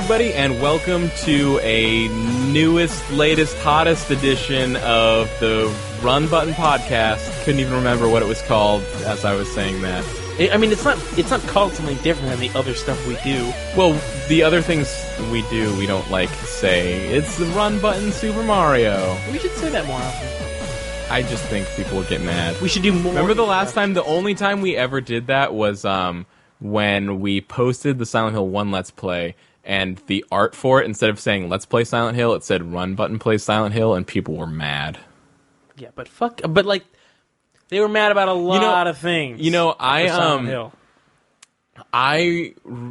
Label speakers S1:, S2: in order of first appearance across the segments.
S1: everybody, and welcome to a newest, latest, hottest edition of the Run Button podcast. Couldn't even remember what it was called as I was saying that.
S2: I mean, it's not called something different than the other stuff we do.
S1: Well, the other things we do, we don't say. It's the Run Button Super Mario.
S2: We should say that more often.
S1: I just think people would get mad.
S2: We should do more.
S1: Remember the last time? The only time we ever did that was when we posted the Silent Hill 1 Let's Play, and the art for it, instead of saying Let's Play Silent Hill, it said Run Button Plays Silent Hill, and people were mad.
S2: Yeah, but they were mad about a lot of things.
S1: You know,
S2: Silent Hill.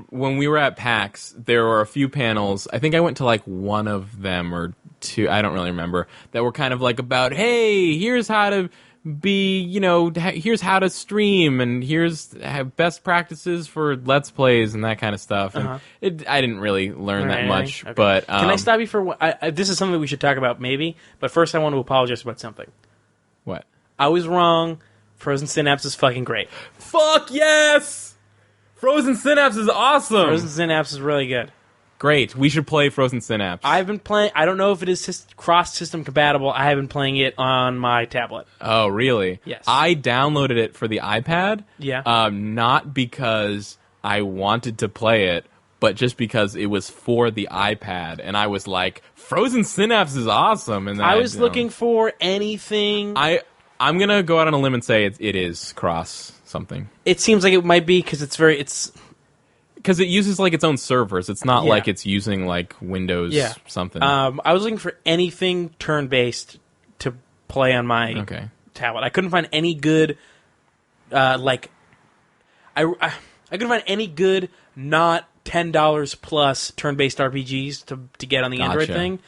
S1: When we were at PAX, there were a few panels. I think I went to one of them or two. I don't really remember. That were kind of about, hey, here's how to be. Here's how to stream, and here's best practices for Let's Plays and that kind of stuff. And I didn't really learn that much. Okay. But
S2: can I stop you for? This is something that we should talk about, maybe. But first, I want to apologize about something.
S1: What?
S2: I was wrong. Frozen Synapse is fucking great.
S1: Fuck yes! Frozen Synapse is awesome!
S2: Frozen Synapse is really good.
S1: Great. We should play Frozen Synapse.
S2: I've been playing... I don't know if it is cross-system compatible. I have been playing it on my tablet.
S1: Oh, really?
S2: Yes.
S1: I downloaded it for the iPad.
S2: Yeah.
S1: Not because I wanted to play it, but just because it was for the iPad. And I was like, Frozen Synapse is awesome. And
S2: I was looking for anything...
S1: I'm going to go out on a limb and say it is cross something.
S2: It seems like it might be because it's
S1: because it uses its own servers. It's not like it's using Windows something.
S2: I was looking for anything turn-based to play on my tablet. I couldn't find any good I couldn't find any good not $10 plus turn-based RPGs to get on the Android thing.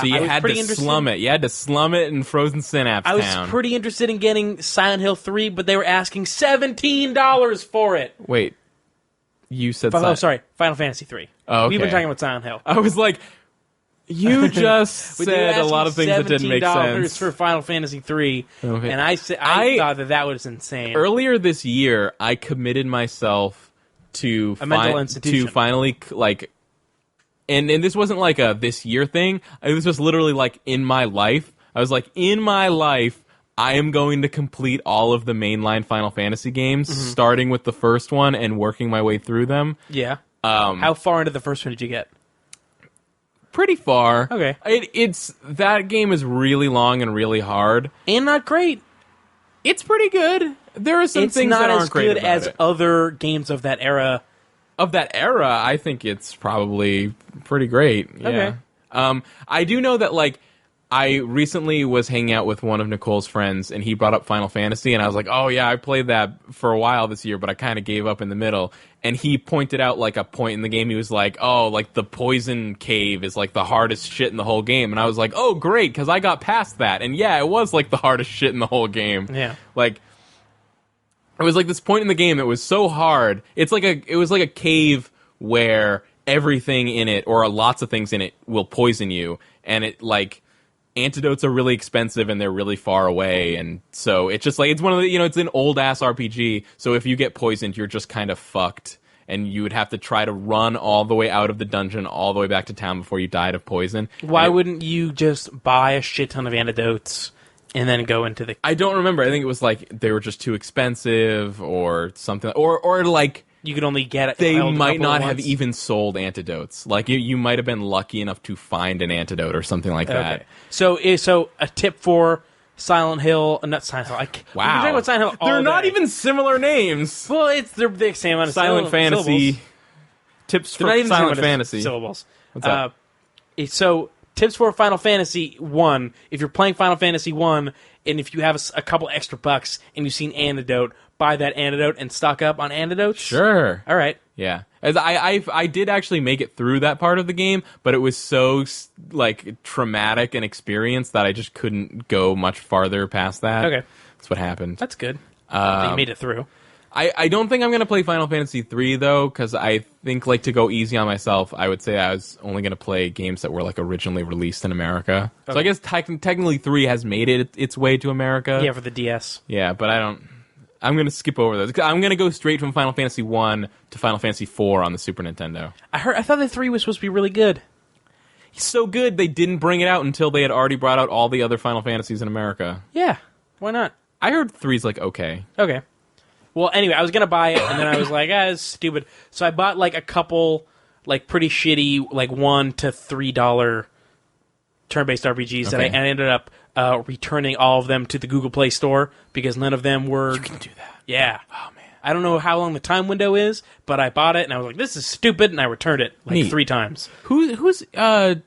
S1: So you had to slum it. You had to slum it in Frozen Synapse
S2: I was
S1: Town.
S2: pretty interested in getting Silent Hill 3, but they were asking $17 for it.
S1: Wait. You said
S2: sorry. Final Fantasy 3.
S1: Oh, okay.
S2: We've been talking about Silent Hill.
S1: I was like, you just said a lot of things that didn't make sense.
S2: $17 for Final Fantasy 3, and I thought that was insane.
S1: Earlier this year, I committed myself to
S2: a mental institution.
S1: To finally, and this wasn't a this year thing. It was just literally in my life. I was in my life, I am going to complete all of the mainline Final Fantasy games, starting with the first one and working my way through them.
S2: Yeah. How far into the first one did you get?
S1: Pretty far.
S2: Okay.
S1: That game is really long and really hard.
S2: And not great.
S1: It's pretty good. There are some things that aren't great about it.
S2: It's not as good as other games of that era.
S1: Of that era, I think it's probably pretty great. Yeah.
S2: Okay.
S1: I do know that, I recently was hanging out with one of Nicole's friends, and he brought up Final Fantasy, and I was like, oh, yeah, I played that for a while this year, but I kind of gave up in the middle. And he pointed out, a point in the game. He was like, oh, the poison cave is, the hardest shit in the whole game. And I was like, oh, great, because I got past that. And, yeah, it was, the hardest shit in the whole game.
S2: Yeah.
S1: It was this point in the game that was so hard. It was like a cave where everything in it, or lots of things in it, will poison you. And it, antidotes are really expensive and they're really far away. And so it's just it's one of the, it's an old ass RPG. So if you get poisoned, you're just kind of fucked. And you would have to try to run all the way out of the dungeon, all the way back to town before you died of poison.
S2: Why wouldn't you just buy a shit ton of antidotes and then go into the...
S1: I don't remember. I think it was they were just too expensive or something. Or
S2: you could only get it.
S1: They might not have even sold antidotes. You might have been lucky enough to find an antidote or something like that.
S2: So a tip for Silent Hill, not Silent Hill.
S1: Wow.
S2: We're talking about Silent Hill all
S1: They're not
S2: day.
S1: even similar names.
S2: Well, they're the same amount of
S1: Silent Fantasy.
S2: syllables.
S1: Tips for
S2: They're not even
S1: Silent Fantasy.
S2: Syllables.
S1: What's up?
S2: So tips for Final Fantasy 1. If you're playing Final Fantasy 1, and if you have a couple extra bucks and you've seen Antidote, buy that Antidote and stock up on antidotes.
S1: Sure.
S2: All right.
S1: Yeah. As I did actually make it through that part of the game, but it was so traumatic an experience that I just couldn't go much farther past that.
S2: Okay.
S1: That's what happened.
S2: That's good. You made it through.
S1: I don't think I'm going to play Final Fantasy 3, though, because I think, to go easy on myself, I would say I was only going to play games that were, originally released in America. Okay. So I guess technically 3 has made its way to America.
S2: Yeah, for the DS.
S1: Yeah, but I don't... I'm going to skip over those. I'm going to go straight from Final Fantasy 1 to Final Fantasy 4 on the Super Nintendo.
S2: I thought that 3 was supposed to be really good.
S1: So good, they didn't bring it out until they had already brought out all the other Final Fantasies in America.
S2: Yeah, why not?
S1: I heard 3's like okay.
S2: Okay. Well, anyway, I was going to buy it, and then I was like, it's stupid. So I bought like a couple like pretty shitty like $1 to $3 turn-based RPGs,
S1: Okay.
S2: and I ended up returning all of them to the Google Play Store because none of them were...
S1: You can do that.
S2: Yeah.
S1: Oh, man.
S2: I don't know how long the time window is, but I bought it, and I was like, this is stupid, and I returned it like
S1: Neat.
S2: 3 times.
S1: Who's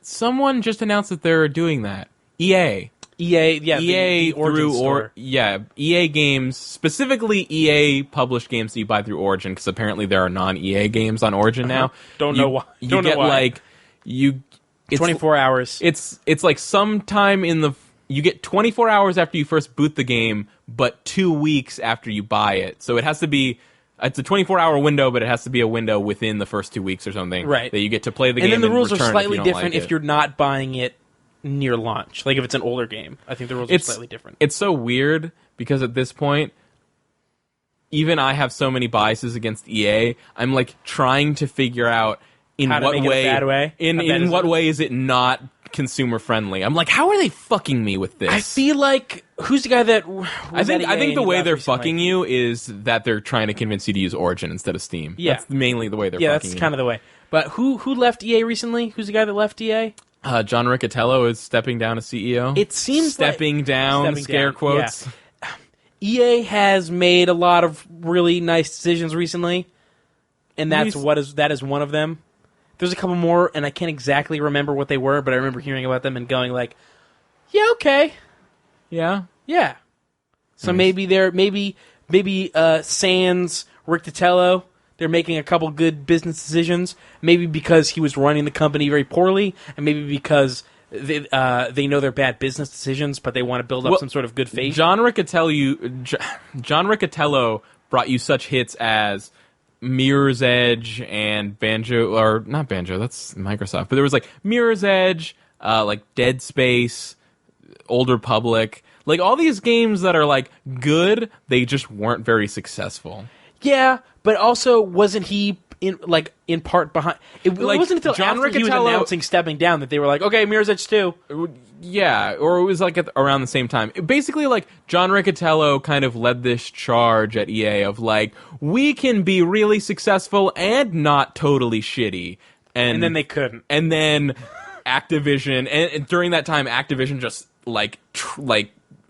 S1: someone just announced that they're doing that. EA.
S2: EA, yeah,
S1: EA
S2: the Origin
S1: through
S2: store.
S1: EA games, specifically EA published games that you buy through Origin, because apparently there are non-EA games on Origin now.
S2: Don't know why.
S1: You
S2: Don't know
S1: get
S2: why.
S1: like it's
S2: 24 hours.
S1: It's like sometime you get 24 hours after you first boot the game, but 2 weeks after you buy it. So it has to be. It's a 24-hour window, but it has to be a window within the first 2 weeks or something.
S2: Right.
S1: That you get to play the game.
S2: And then the rules are
S1: return
S2: slightly
S1: if you don't
S2: different
S1: like
S2: if you're not buying it near launch. Like if it's an older game. I think the rules are slightly different.
S1: It's so weird because at this point, even I have so many biases against EA. I'm like trying to figure out in
S2: How to
S1: what
S2: make it a
S1: way,
S2: bad way? How bad
S1: in
S2: is
S1: what
S2: it?
S1: way is it not consumer friendly? I'm like, how are they fucking me with this?
S2: I feel like who's the guy that was
S1: I think
S2: at EA
S1: the
S2: and
S1: way
S2: left
S1: they're
S2: recently?
S1: fucking you is that they're trying to convince you to use Origin instead of Steam.
S2: Yeah.
S1: That's mainly the way they're
S2: Yeah,
S1: fucking
S2: that's
S1: you.
S2: kind of the way. But who left EA recently? Who's the guy that left EA?
S1: John Riccatello is stepping down as CEO.
S2: It seems
S1: stepping down,
S2: stepping
S1: scare
S2: down,
S1: quotes.
S2: EA has made a lot of really nice decisions recently, and that is one of them. There's a couple more, and I can't exactly remember what they were, but I remember hearing about them and going like, "Yeah, okay,
S1: Yeah.
S2: yeah." So
S1: Nice.
S2: maybe sans Rick Titello, they're making a couple good business decisions. Maybe because he was running the company very poorly, and maybe because they know they're bad business decisions, but they want to build up some sort of good faith.
S1: John Riccatello brought you such hits as Mirror's Edge and Banjo, or not Banjo, that's Microsoft, but there was like Mirror's Edge, like Dead Space, Old Republic, like all these games that are like good, they just weren't very successful.
S2: Yeah, but also wasn't he in part behind? It
S1: Like,
S2: wasn't until
S1: John
S2: after he was
S1: Riccatello-
S2: announcing stepping down that they were like, okay, Mirror's Edge 2.
S1: Yeah, or it was like around the same time. Basically, like John Riccatello kind of led this charge at EA of like, we can be really successful and not totally shitty,
S2: And then they couldn't.
S1: and then Activision, and during that time, Activision just like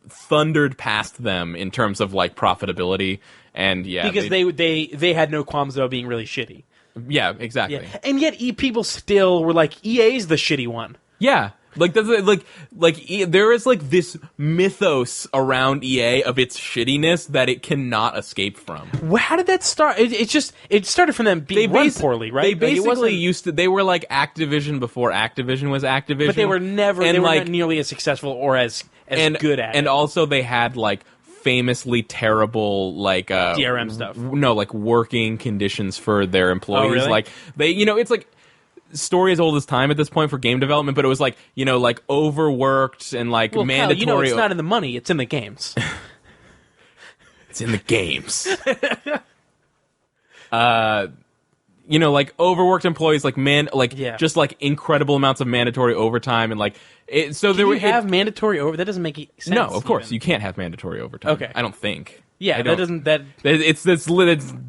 S1: thundered past them in terms of like profitability, and yeah,
S2: Because they had no qualms about being really shitty.
S1: yeah, exactly,
S2: Yeah. And yet people still were like, EA's the shitty one.
S1: yeah. Like that's there is like this mythos around EA of its shittiness that it cannot escape from.
S2: How did that start? It started from them being run poorly, right?
S1: They
S2: Like, it
S1: basically
S2: wasn't-
S1: used to. They were like Activision before Activision was Activision,
S2: but they were never.
S1: And
S2: They were
S1: like,
S2: not nearly as successful or as good at
S1: and
S2: it.
S1: also they had like famously terrible like
S2: DRM stuff.
S1: No, like working conditions for their employees.
S2: Oh, really?
S1: Like it's like story as old as time at this point for game development, but it was like like overworked and like
S2: Well,
S1: mandatory.
S2: Kyle, it's not in the money; it's in the games.
S1: It's in the games. Like overworked employees, like
S2: Yeah.
S1: just like incredible amounts of mandatory overtime and like it. So there
S2: Do
S1: were
S2: you have mandatory over? That doesn't make sense.
S1: no, of course
S2: even.
S1: you can't have mandatory overtime.
S2: Okay.
S1: I don't think.
S2: Yeah,
S1: I
S2: that
S1: don't-
S2: doesn't. That
S1: It's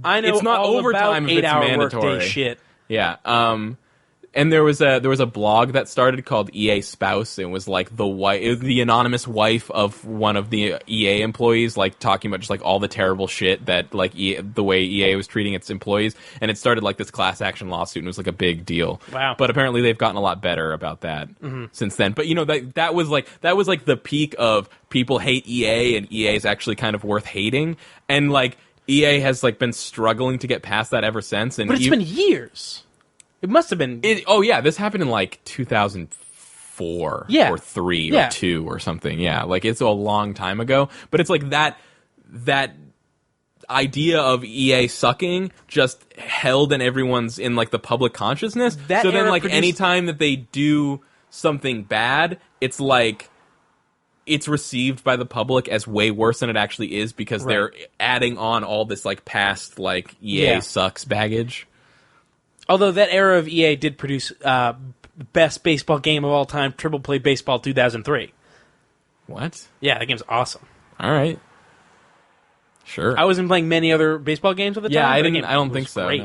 S2: I know.
S1: It's not
S2: all
S1: overtime
S2: about
S1: if it's
S2: 8-hour
S1: mandatory.
S2: workday shit.
S1: Yeah. And there was a blog that started called EA Spouse. It was like the anonymous wife of one of the EA employees, like talking about just like all the terrible shit that like the way EA was treating its employees. And it started like this class action lawsuit, and it was like a big deal.
S2: Wow.
S1: But apparently they've gotten a lot better about that since then. But that was like the peak of people hate EA, and EA is actually kind of worth hating. And like EA has like been struggling to get past that ever since. And
S2: But it's been years. It must have been.
S1: this happened in like 2004
S2: Yeah.
S1: or 3
S2: Yeah.
S1: or 2 or something. Yeah, like it's a long time ago. But it's like that idea of EA sucking just held in everyone's in like the public consciousness.
S2: That
S1: So then
S2: era
S1: like
S2: produced-
S1: anytime that they do something bad, it's like it's received by the public as way worse than it actually is because
S2: Right.
S1: they're adding on all this like past like EA
S2: Yeah.
S1: sucks baggage.
S2: Although that era of EA did produce best baseball game of all time, Triple Play Baseball 2003.
S1: What?
S2: Yeah, that game's awesome.
S1: All right. Sure.
S2: I wasn't playing many other baseball games at the
S1: Yeah,
S2: time.
S1: I
S2: but that
S1: didn't.
S2: game
S1: I don't
S2: was
S1: think so.
S2: Great.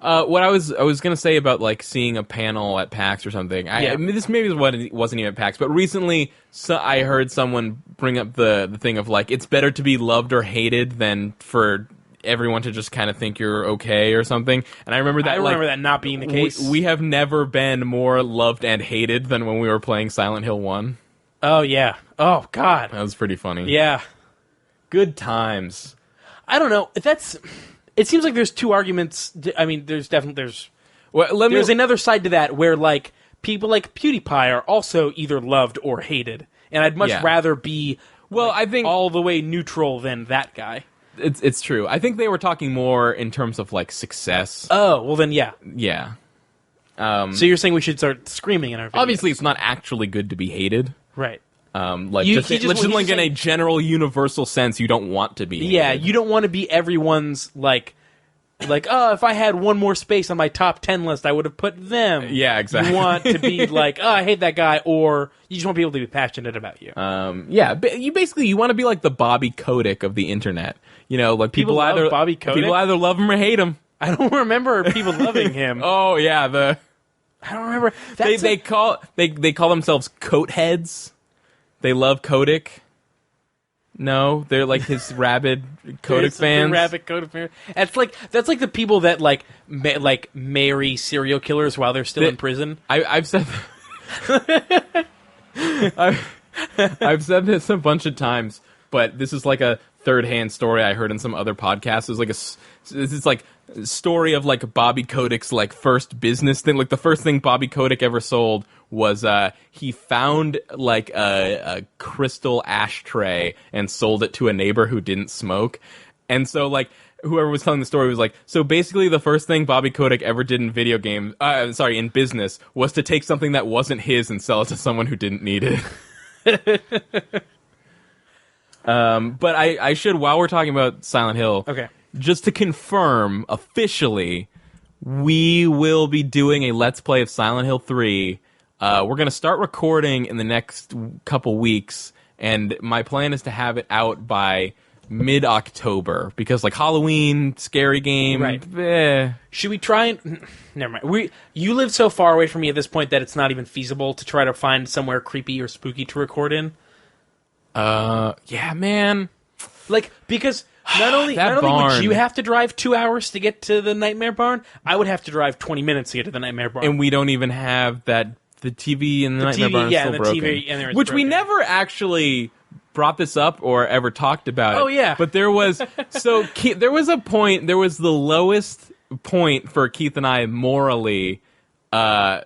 S1: No. What I was gonna say about like seeing a panel at PAX or something.
S2: Yeah.
S1: I mean, this maybe wasn't even at PAX, but recently I heard someone bring up the thing of like it's better to be loved or hated than for everyone to just kind of think you're okay or something. And I remember that.
S2: I remember that not being the case.
S1: We have never been more loved and hated than when we were playing Silent Hill 1.
S2: Oh yeah. Oh god.
S1: That was pretty funny.
S2: Yeah.
S1: Good times.
S2: I don't know. It seems like there's two arguments. I mean, there's
S1: Well,
S2: there's another side to that where like people like PewDiePie are also either loved or hated, and I'd much
S1: Yeah.
S2: rather be
S1: Well, I think
S2: all the way neutral than that guy.
S1: it's true. I think they were talking more in terms of like success.
S2: Oh well, then yeah.
S1: Yeah.
S2: So you're saying we should start screaming in our videos.
S1: Obviously, it's not actually good to be hated.
S2: right?
S1: Like
S2: You-
S1: just,
S2: he just-
S1: just
S2: he's
S1: like in a
S2: saying-
S1: general universal sense, you don't want to be.
S2: Yeah,
S1: hated.
S2: you don't want to be everyone's like oh, if I had one more space on my top 10 list, I would have put them.
S1: Yeah, exactly.
S2: You want to be like, oh, I hate that guy, or you just want people to be passionate about you.
S1: Yeah, you want to be like the Bobby Kotick of the internet. You know, like
S2: People love Bobby Kotick?
S1: People either love him or hate him.
S2: I don't remember people loving him.
S1: Oh yeah,
S2: I don't remember.
S1: they call themselves coat heads. They love Kotick. No, they're like his rabid Kotick fans.
S2: Rabbit Kotick fans. That's like the people that like marry serial killers while they're still in prison.
S1: I've said I've said this a bunch of times, but this is like a third-hand story I heard in some other podcasts. It was like it's like a story of like Bobby Kotick's like first business thing. Like the first thing Bobby Kotick ever sold was he found like a crystal ashtray and sold it to a neighbor who didn't smoke. And so like whoever was telling the story was like, so basically the first thing Bobby Kotick ever did in in business was to take something that wasn't his and sell it to someone who didn't need it. But I should, while we're talking about Silent Hill,
S2: Okay.
S1: just to confirm officially, we will be doing a Let's Play of Silent Hill 3. We're going to start recording in the next couple weeks, and my plan is to have it out by mid-October, because like Halloween, scary game,
S2: Right. Should we try and... Never mind. You live so far away from me at this point that it's not even feasible to try to find somewhere creepy or spooky to record in.
S1: Yeah, man.
S2: Like, because not only would
S1: barn.
S2: you have to drive 2 hours to get to the Nightmare Barn, I would have to drive 20 minutes to get to the Nightmare Barn.
S1: And we don't even have that. The TV in the Nightmare
S2: TV,
S1: Barn is
S2: yeah,
S1: still
S2: and the
S1: broken.
S2: TV and there it's
S1: Which we
S2: broken.
S1: never actually brought this up or ever talked about it.
S2: Oh, yeah.
S1: But there was there was a point. There was the lowest point for Keith and I morally, like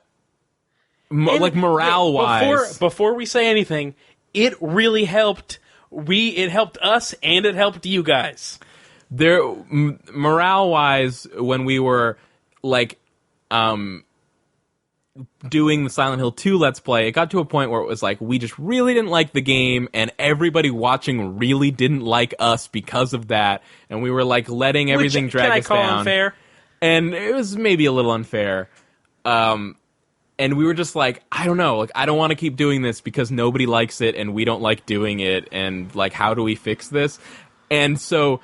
S1: morale wise.
S2: Before we say anything, it really helped. It helped us and it helped you guys.
S1: There, morale wise, when we were like, doing the Silent Hill 2 Let's Play, it got to a point where it was like, we just really didn't like the game, and everybody watching really didn't like us because of that, and we were like letting everything drag us
S2: Can I call
S1: down.
S2: unfair?
S1: And it was maybe a little unfair. And we were just like, I don't know, like I don't want to keep doing this because nobody likes it and we don't like doing it, and like how do we fix this? And so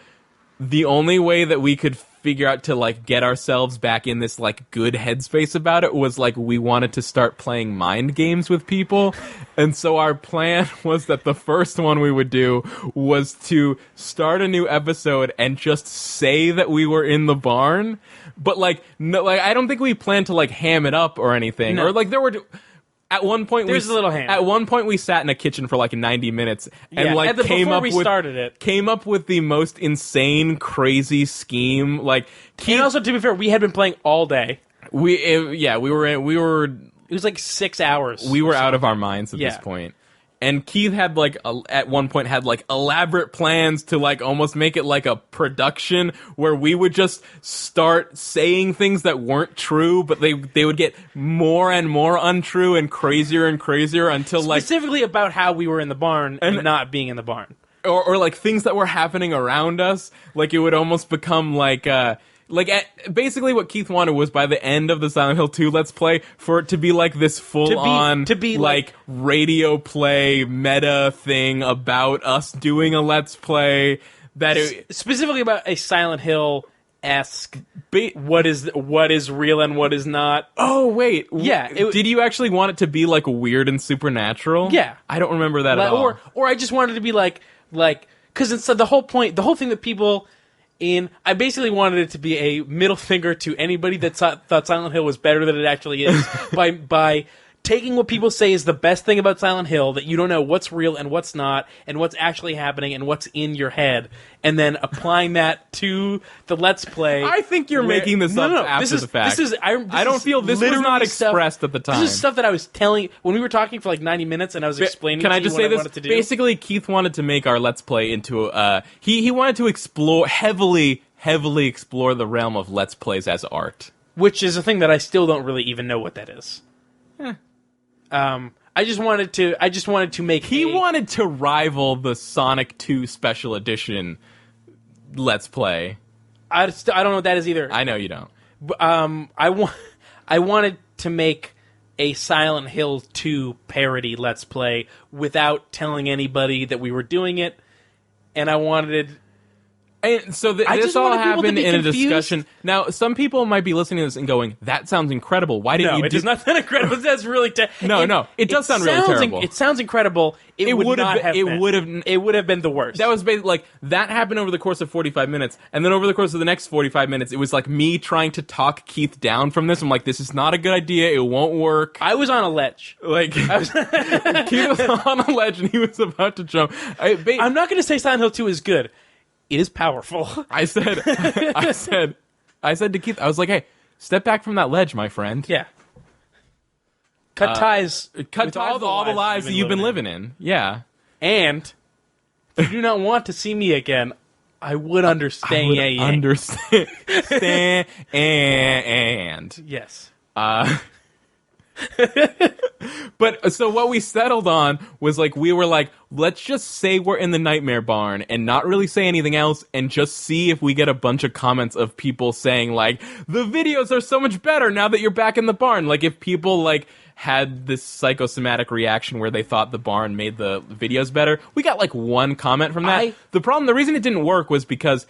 S1: the only way that we could figure out to like get ourselves back in this like good headspace about it was like we wanted to start playing mind games with people. And so our plan was that the first one we would do was to start a new episode and just say that we were in the barn, but like no, like I don't think we planned to like ham it up or anything.
S2: No.
S1: Or like there were at one point
S2: There's a little ham.
S1: At one point we sat in a kitchen for like 90 minutes and
S2: Yeah,
S1: like
S2: before we started it.
S1: came up with the most insane, crazy scheme. Like,
S2: And also, to be fair, we had been playing all day.
S1: we were
S2: It was like 6 hours.
S1: out of our minds at
S2: Yeah.
S1: this point. And Keith had like at one point had like elaborate plans to like almost make it like a production where we would just start saying things that weren't true, but they would get more and more untrue and crazier until like
S2: Specifically about how we were in the barn and not being in the barn.
S1: or like things that were happening around us. Like it would almost become like basically what Keith wanted was by the end of the Silent Hill 2 Let's Play for it to be like this full-on
S2: to be
S1: like radio play meta thing about us doing a Let's Play that
S2: Specifically about a Silent Hill-esque what is real and what is not.
S1: Oh wait,
S2: Yeah,
S1: did you actually want it to be like weird and supernatural?
S2: Yeah.
S1: I don't remember that at all.
S2: Or I just wanted it to be like because it's the whole point, the whole thing that people I basically wanted it to be a middle finger to anybody that thought Silent Hill was better than it actually is by taking what people say is the best thing about Silent Hill, that you don't know what's real and what's not, and what's actually happening and what's in your head, and then applying that to the Let's Play.
S1: I think you're making this up after the fact. I don't feel this was not expressed at the time.
S2: This is stuff that I was telling when we were talking for like 90 minutes, and I was explaining.
S1: Can I just say this?
S2: Wanted to do.
S1: Basically, Keith wanted to make our Let's Play into he wanted to explore heavily explore the realm of Let's Plays as art,
S2: which is a thing that I still don't really even know what that is. I just wanted to make.
S1: He wanted to rival the Sonic 2 Special Edition Let's Play.
S2: I don't know what that is either.
S1: I know you don't.
S2: I wanted to make a Silent Hill 2 parody Let's Play without telling anybody that we were doing it, and I wanted.
S1: And so this all happened in a discussion. Now, some people might be listening to this and going, "That sounds incredible. Why didn't you?"
S2: No, it does not sound incredible. That's really
S1: No, it does sound really terrible.
S2: It sounds incredible. It would have been the worst.
S1: That was basically like that happened over the course of 45 minutes, and then over the course of the next 45 minutes, it was like me trying to talk Keith down from this. I'm like, "This is not a good idea. It won't work."
S2: I was on a ledge.
S1: Like Keith was on a ledge and he was about to jump.
S2: I'm not going to say Silent Hill 2 is good. It is powerful.
S1: I said to Keith, I was like, "Hey, step back from that ledge, my friend."
S2: Yeah. Cut ties
S1: with all the lives that you've been living in. Yeah.
S2: And if you do not want to see me again, I would understand.
S1: Understand.
S2: Yes.
S1: But so what we settled on was like we were like, let's just say we're in the Nightmare Barn and not really say anything else and just see if we get a bunch of comments of people saying like, the videos are so much better now that you're back in the barn. Like if people like had this psychosomatic reaction where they thought the barn made the videos better. We got like one comment from that. The reason it didn't work was because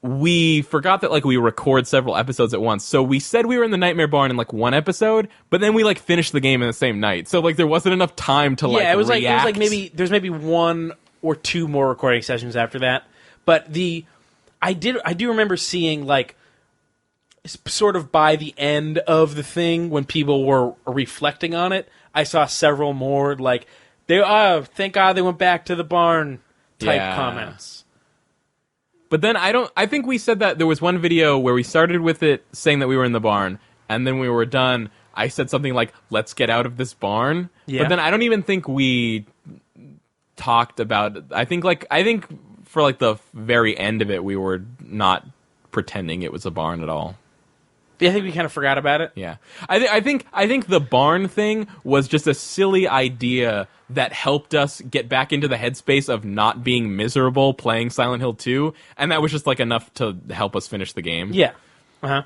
S1: we forgot that like we record several episodes at once. So we said we were in the Nightmare Barn in like one episode, but then we like finished the game in the same night. So like there wasn't enough time to like
S2: it was
S1: react.
S2: like there's maybe one or two more recording sessions after that. But I do remember seeing like sort of by the end of the thing when people were reflecting on it, I saw several more like thank God they went back to the barn type comments.
S1: But then I think we said that there was one video where we started with it saying that we were in the barn, and then we were done. I said something like, let's get out of this barn. Yeah. But then I don't even think we talked about, I think for like the very end of it, we were not pretending it was a barn at all.
S2: Yeah, I think we kind of forgot about it.
S1: Yeah. I think the barn thing was just a silly idea that helped us get back into the headspace of not being miserable playing Silent Hill 2, and that was just like enough to help us finish the game.
S2: Yeah. Uh-huh.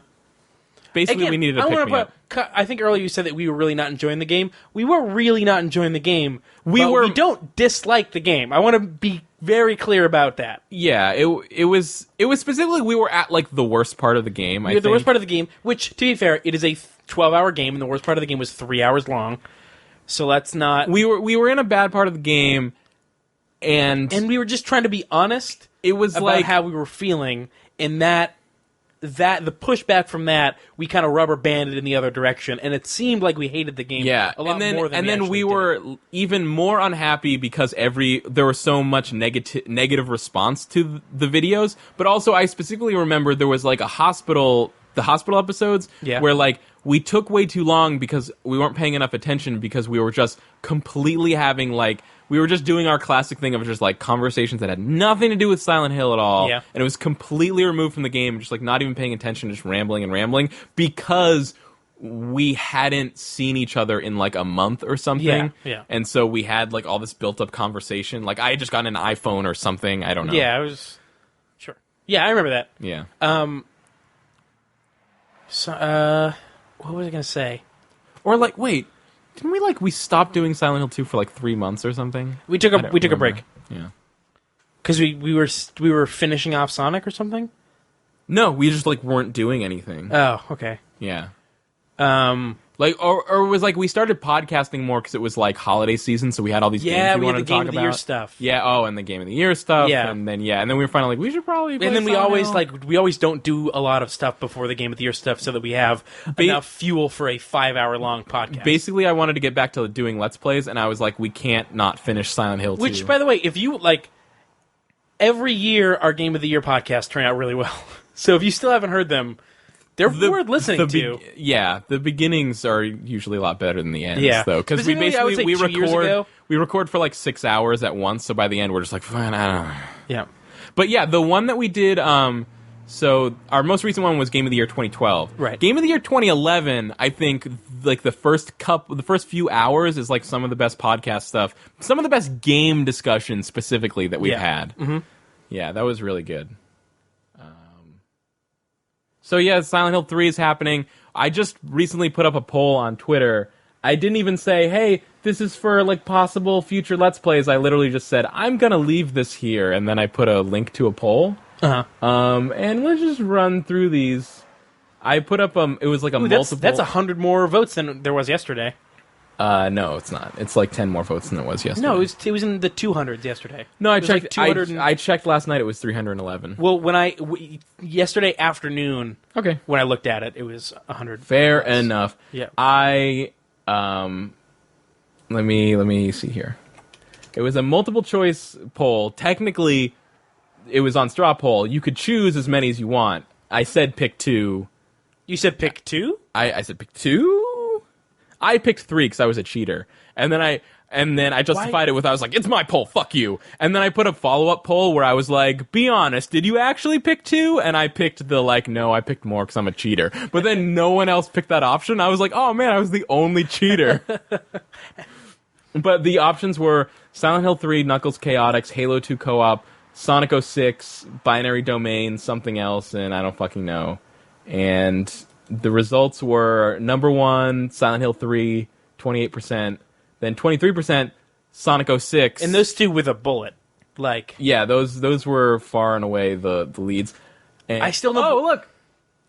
S1: Basically,
S2: again,
S1: we needed to pick me up.
S2: I think earlier you said that we were really not enjoying the game. We were really not enjoying the game. We don't dislike the game. I want to be very clear about that.
S1: Yeah, it was specifically we were at like the worst part of the game.
S2: The worst part of the game, which to be fair, it is a 12-hour game, and the worst part of the game was 3 hours long. So let's not.
S1: We were in a bad part of the game, and
S2: we were just trying to be honest.
S1: It was
S2: about
S1: like
S2: how we were feeling, and that the pushback from that we kind of rubber banded in the other direction, and it seemed like we hated the game.
S1: Yeah,
S2: a lot more than.
S1: And then we were even more unhappy because there was so much negative response to the videos. But also, I specifically remember there was like the hospital episodes where like we took way too long because we weren't paying enough attention because we were just completely having like we were just doing our classic thing of just like conversations that had nothing to do with Silent Hill at all.
S2: Yeah.
S1: And it was completely removed from the game, just like not even paying attention, just rambling because we hadn't seen each other in like a month or something.
S2: Yeah.
S1: And so we had like all this built up conversation. Like I had just gotten an iPhone or something. I don't know.
S2: Yeah, I was sure. Yeah, I remember that.
S1: Yeah.
S2: So, what was I gonna say?
S1: Or like, wait, didn't we stopped doing Silent Hill 2 for like 3 months or something?
S2: We took a break
S1: Yeah.
S2: because we were finishing off Sonic or something.
S1: No, we just like weren't doing anything.
S2: Oh, okay.
S1: Yeah.
S2: Like,
S1: or it was like we started podcasting more because it was like holiday season, so we had all these games
S2: we
S1: wanted
S2: had the
S1: to talk
S2: Game of the
S1: about.
S2: Year stuff.
S1: Yeah, and the Game of the Year stuff.
S2: Yeah.
S1: And then we were finally like, we should probably play
S2: And then we
S1: Silent
S2: always
S1: Hill.
S2: we always don't do a lot of stuff before the Game of the Year stuff so that we have enough fuel for a 5-hour-long podcast.
S1: Basically, I wanted to get back to doing Let's Plays, and I was like, we can't not finish Silent Hill 2.
S2: Which, by the way, if you every year our Game of the Year podcasts turn out really well. So if you still haven't heard them, they're worth listening to.
S1: Yeah, the beginnings are usually a lot better than the ends,
S2: Yeah.
S1: though. Because we
S2: Specifically, I would say
S1: basically
S2: 2 years ago.
S1: we record for like 6 hours at once, so by the end we're just like, fine, I don't know.
S2: Yeah.
S1: But yeah, the one that we did, so our most recent one was Game of the Year 2012.
S2: Right.
S1: Game of the Year 2011, I think, like the first few hours is like some of the best podcast stuff, some of the best game discussions specifically that we've had. Mm-hmm. Yeah, that was really good. So yeah, Silent Hill 3 is happening. I just recently put up a poll on Twitter. I didn't even say, hey, this is for like possible future Let's Plays. I literally just said, I'm gonna leave this here, and then I put a link to a poll. And let's just run through these. I put up it was like a multiple.
S2: That's 100 more votes than there was yesterday.
S1: No, it's not. It's like 10 more votes than it was yesterday.
S2: No, it was in the 200s yesterday.
S1: No, I
S2: It was
S1: checked.
S2: like 200
S1: I checked last night. It was 311.
S2: Well, yesterday afternoon,
S1: Okay,
S2: when I looked at it, it was 100.
S1: fair
S2: votes.
S1: enough.
S2: Yeah.
S1: Let me see here. It was a multiple choice poll. Technically, it was on straw poll. You could choose as many as you want. I said pick 2.
S2: You said pick 2?
S1: I said pick 2. I picked 3 because I was a cheater, and then I justified it with I was like, it's my poll, fuck you. And then I put a follow-up poll where I was like, be honest, did you actually pick 2? And I picked the no, I picked more because I'm a cheater. But then no one else picked that option. I was like, oh man, I was the only cheater. But the options were Silent Hill 3, Knuckles Chaotix, Halo 2 Co-op, Sonic 06, Binary Domain, something else, and I don't fucking know. And the results were number 1, Silent Hill 3, 28%. Then 23%, Sonic 06.
S2: And those two with a bullet.
S1: Yeah, those were far and away the leads. And,
S2: I still know...
S1: Oh, look!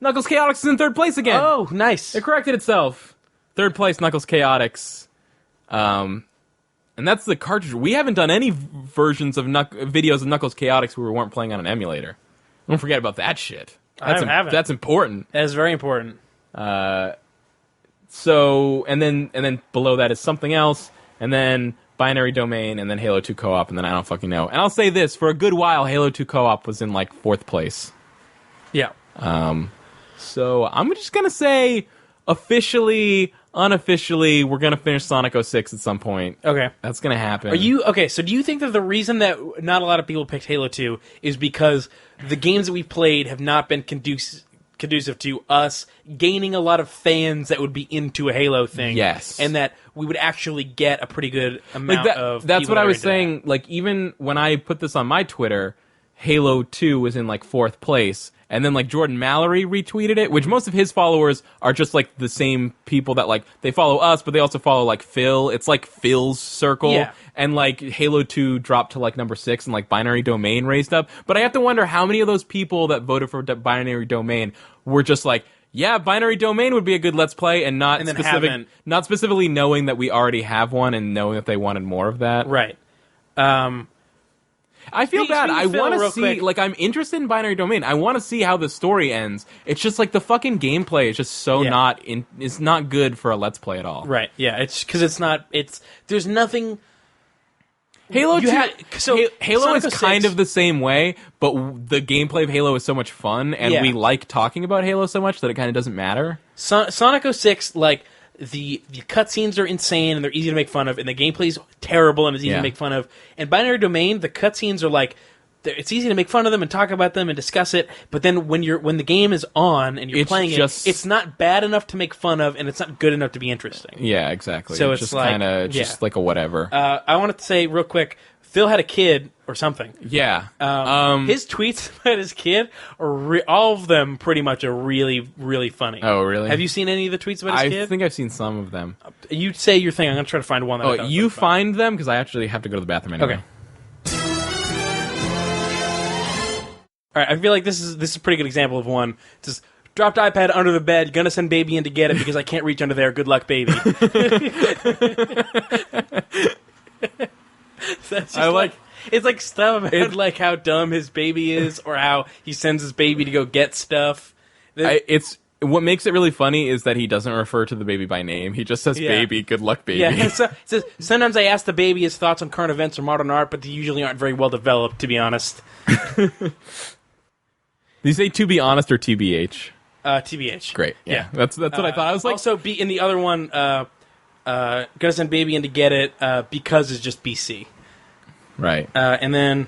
S1: Knuckles Chaotix is in 3rd place again!
S2: Oh, nice.
S1: It corrected itself. 3rd place, Knuckles Chaotix. And that's the cartridge. We haven't done any versions of videos of Knuckles Chaotix where we weren't playing on an emulator. Don't forget about that shit.
S2: I haven't.
S1: That's important.
S2: That is very important.
S1: So, and then below that is something else, and then Binary Domain, and then Halo 2 Co-op, and then I don't fucking know. And I'll say this, for a good while, Halo 2 Co-op was in, 4th place.
S2: Yeah.
S1: So, I'm just gonna say, officially, unofficially, we're gonna finish Sonic 06 at some point.
S2: Okay.
S1: That's gonna happen.
S2: So do you think that the reason that not a lot of people picked Halo 2 is because the games that we played have not been conducive to us gaining a lot of fans that would be into a Halo thing?
S1: Yes.
S2: And that we would actually get a pretty good amount of
S1: That's
S2: people
S1: what I
S2: that are
S1: was
S2: into
S1: saying. Even when I put this on my Twitter, Halo 2 was in 4th place. And then Jordan Mallory retweeted it, which most of his followers are just the same people that they follow us, but they also follow Phil. It's Phil's circle.
S2: Yeah.
S1: And Halo 2 dropped to number 6 and Binary Domain raised up. But I have to wonder how many of those people that voted for Binary Domain were just yeah, Binary Domain would be a good Let's Play, and not specifically knowing that we already have one and knowing that they wanted more of that.
S2: Right.
S1: I feel bad. I want to see,
S2: quick.
S1: I'm interested in Binary Domain. I want to see how the story ends. It's just the fucking gameplay is just so it's not good for a Let's Play at all.
S2: Right. Yeah. It's because there's nothing.
S1: Halo 2, Halo
S2: Sonic
S1: is kind
S2: 06
S1: of the same way, but the gameplay of Halo is so much fun, and we like talking about Halo so much that it kind of doesn't matter.
S2: Sonic 06, like, the cutscenes are insane, and they're easy to make fun of, and the gameplay's terrible, and it's easy to make fun of. And Binary Domain, the cutscenes are like, it's easy to make fun of them and talk about them and discuss it, but then when the game is on and you're playing it's not bad enough to make fun of, and it's not good enough to be interesting.
S1: Yeah, exactly.
S2: So it's
S1: just
S2: like,
S1: kind of just like a whatever.
S2: I wanted to say real quick, Phil had a kid or something.
S1: Yeah.
S2: His tweets about his kid are all of them pretty much are really, really funny.
S1: Oh, really?
S2: Have you seen any of the tweets about his kid?
S1: I think I've seen some of them.
S2: You say your thing. I'm going to try to find one. That
S1: you find them, because I actually have to go to the bathroom anyway.
S2: Okay. All right, I feel like this is a pretty good example of one. Just dropped iPad under the bed, gonna send baby in to get it because I can't reach under there. Good luck, baby. It's like stuff about like how dumb his baby is, or how he sends his baby to go get stuff.
S1: What makes it really funny is that he doesn't refer to the baby by name. He just says, "Baby, good luck, baby."
S2: Yeah. So, it says, sometimes I ask the baby his thoughts on current events or modern art, but they usually aren't very well developed, to be honest.
S1: Did you say to be honest or TBH?
S2: TBH.
S1: Great. Yeah. That's what I thought. I was like,
S2: also be in the other one. Gonna send baby in to get it because it's just BC.
S1: Right.
S2: And then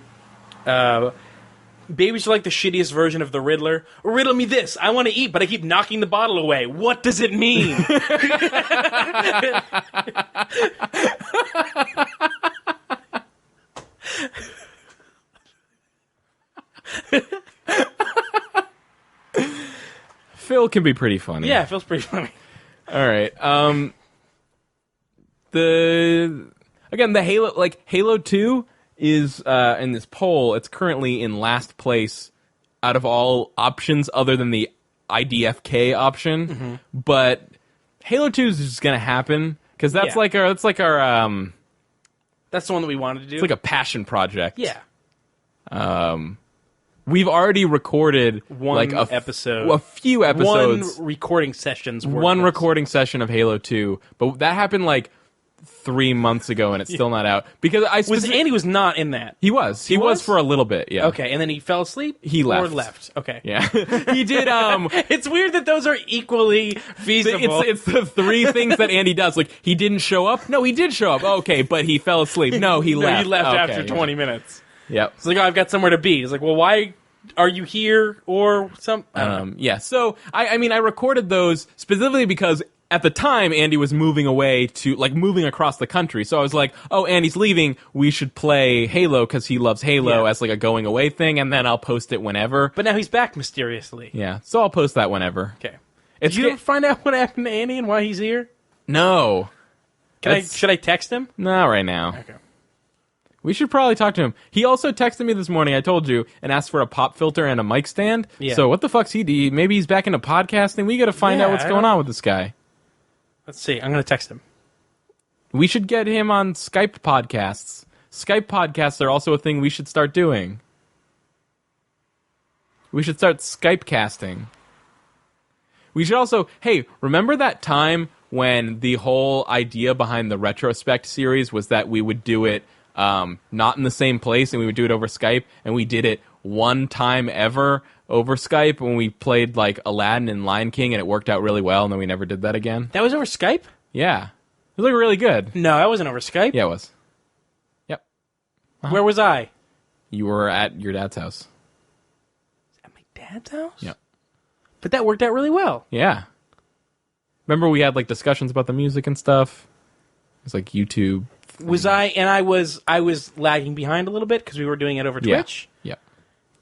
S2: babies are like the shittiest version of the Riddler. Riddle me this. I want to eat, but I keep knocking the bottle away. What does it mean?
S1: Phil can be pretty funny.
S2: Yeah, Phil's pretty funny.
S1: All right. The Halo 2 is in this poll. It's currently in last place out of all options other than the IDFK option. Mm-hmm. But Halo 2 is just gonna happen because that's like our that's the one that we wanted to do.
S2: It's
S1: like a passion project.
S2: Yeah.
S1: We've already recorded
S2: one episode,
S1: a few episodes,
S2: one recording sessions,
S1: one recording session of Halo 2, but that happened like 3 months ago, and it's still not out because
S2: Andy was not in that.
S1: He was. He was for a little bit. Yeah.
S2: Okay, and then he fell asleep.
S1: He left.
S2: Or left. Okay.
S1: Yeah. He did.
S2: It's weird that those are equally feasible.
S1: It's the three things that Andy does. Like, he didn't show up. No, he did show up. Okay, but he fell asleep. No, he left.
S2: He left after 20 minutes.
S1: Yep.
S2: It's like, oh, I've got somewhere to be. It's like, well, why are you here or some?
S1: Yeah. So I mean, I recorded those specifically because at the time Andy was moving across the country. So I was like, oh, Andy's leaving. We should play Halo because he loves Halo as like a going away thing, and then I'll post it whenever.
S2: But now he's back mysteriously.
S1: Yeah. So I'll post that whenever.
S2: Okay. Did you ever find out what happened to Andy and why he's here?
S1: No.
S2: Should I text him?
S1: No, right now.
S2: Okay.
S1: We should probably talk to him. He also texted me this morning, I told you, and asked for a pop filter and a mic stand.
S2: Yeah.
S1: So what the fuck's he do? Maybe he's back into podcasting. We got to find out what's going on with this guy.
S2: Let's see. I'm going to text him.
S1: We should get him on Skype podcasts. Skype podcasts are also a thing we should start doing. We should start Skype casting. We should also... Hey, remember that time when the whole idea behind the Retrospect series was that we would do it not in the same place, and we would do it over Skype, and we did it one time ever over Skype when we played like Aladdin and Lion King, and it worked out really well, and then we never did that again.
S2: That was over Skype?
S1: Yeah. It was like really good.
S2: No, that wasn't over Skype.
S1: Yeah, it was. Yep.
S2: Uh-huh. Where was I?
S1: You were at your dad's house.
S2: At my dad's house?
S1: Yep.
S2: But that worked out really well.
S1: Yeah. Remember we had like discussions about the music and stuff? It was like YouTube.
S2: I was lagging behind a little bit because we were doing it over Twitch.
S1: Yeah.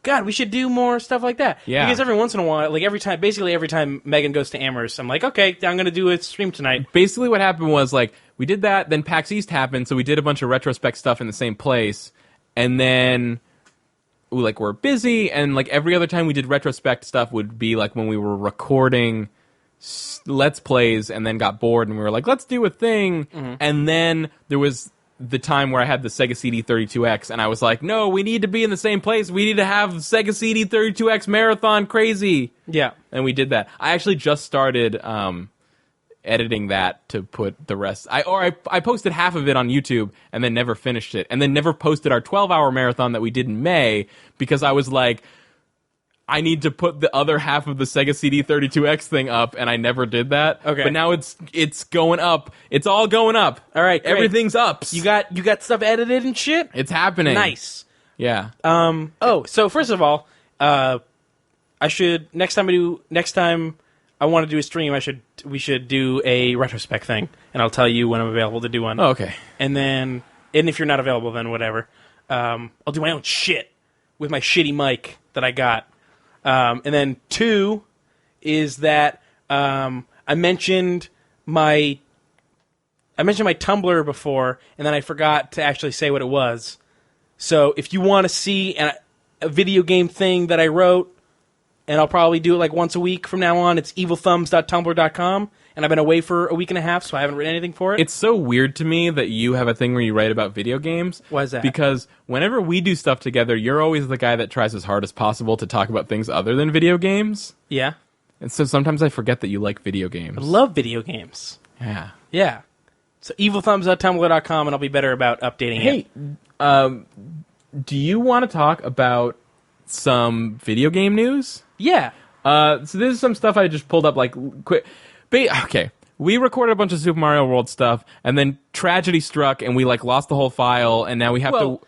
S2: God, we should do more stuff like that.
S1: Yeah.
S2: Because every once in a while, like basically every time Megan goes to Amherst, I'm like, okay, I'm going to do a stream tonight.
S1: Basically what happened was like, we did that, then PAX East happened, so we did a bunch of Retrospect stuff in the same place, and then we're busy, and like every other time we did Retrospect stuff would be like when we were recording Let's Plays and then got bored and we were like, let's do a thing. Mm-hmm. And then there was the time where I had the Sega CD32X and I was like, no, we need to be in the same place. We need to have Sega CD32X Marathon crazy.
S2: Yeah.
S1: And we did that. I actually just started editing that to put the rest. I posted half of it on YouTube and then never finished it, and then never posted our 12-hour marathon that we did in May because I was like, I need to put the other half of the Sega CD32X thing up, and I never did that.
S2: Okay.
S1: But now it's going up. It's all going up.
S2: All right, great.
S1: Everything's up.
S2: You got stuff edited and shit?
S1: It's happening.
S2: Nice.
S1: Yeah.
S2: So first of all, I should next time I want to do a stream, we should do a retrospect thing, and I'll tell you when I'm available to do one.
S1: Oh, okay.
S2: And if you're not available, then whatever. I'll do my own shit with my shitty mic that I got. And then 2 is that I mentioned my Tumblr before, and then I forgot to actually say what it was. So if you want to see a video game thing that I wrote, and I'll probably do it like once a week from now on, it's evilthumbs.tumblr.com, and I've been away for a week and a half, so I haven't written anything for it.
S1: It's so weird to me that you have a thing where you write about video games.
S2: Why is that?
S1: Because whenever we do stuff together, you're always the guy that tries as hard as possible to talk about things other than video games.
S2: Yeah.
S1: And so sometimes I forget that you like video games.
S2: I love video games.
S1: Yeah.
S2: Yeah. So evilthumbs.tumblr.com, and I'll be better about updating it.
S1: Hey, do you want to talk about some video game news?
S2: Yeah.
S1: So this is some stuff I just pulled up, like, quick. Okay. We recorded a bunch of Super Mario World stuff, and then tragedy struck, and we, like, lost the whole file, and now we have to...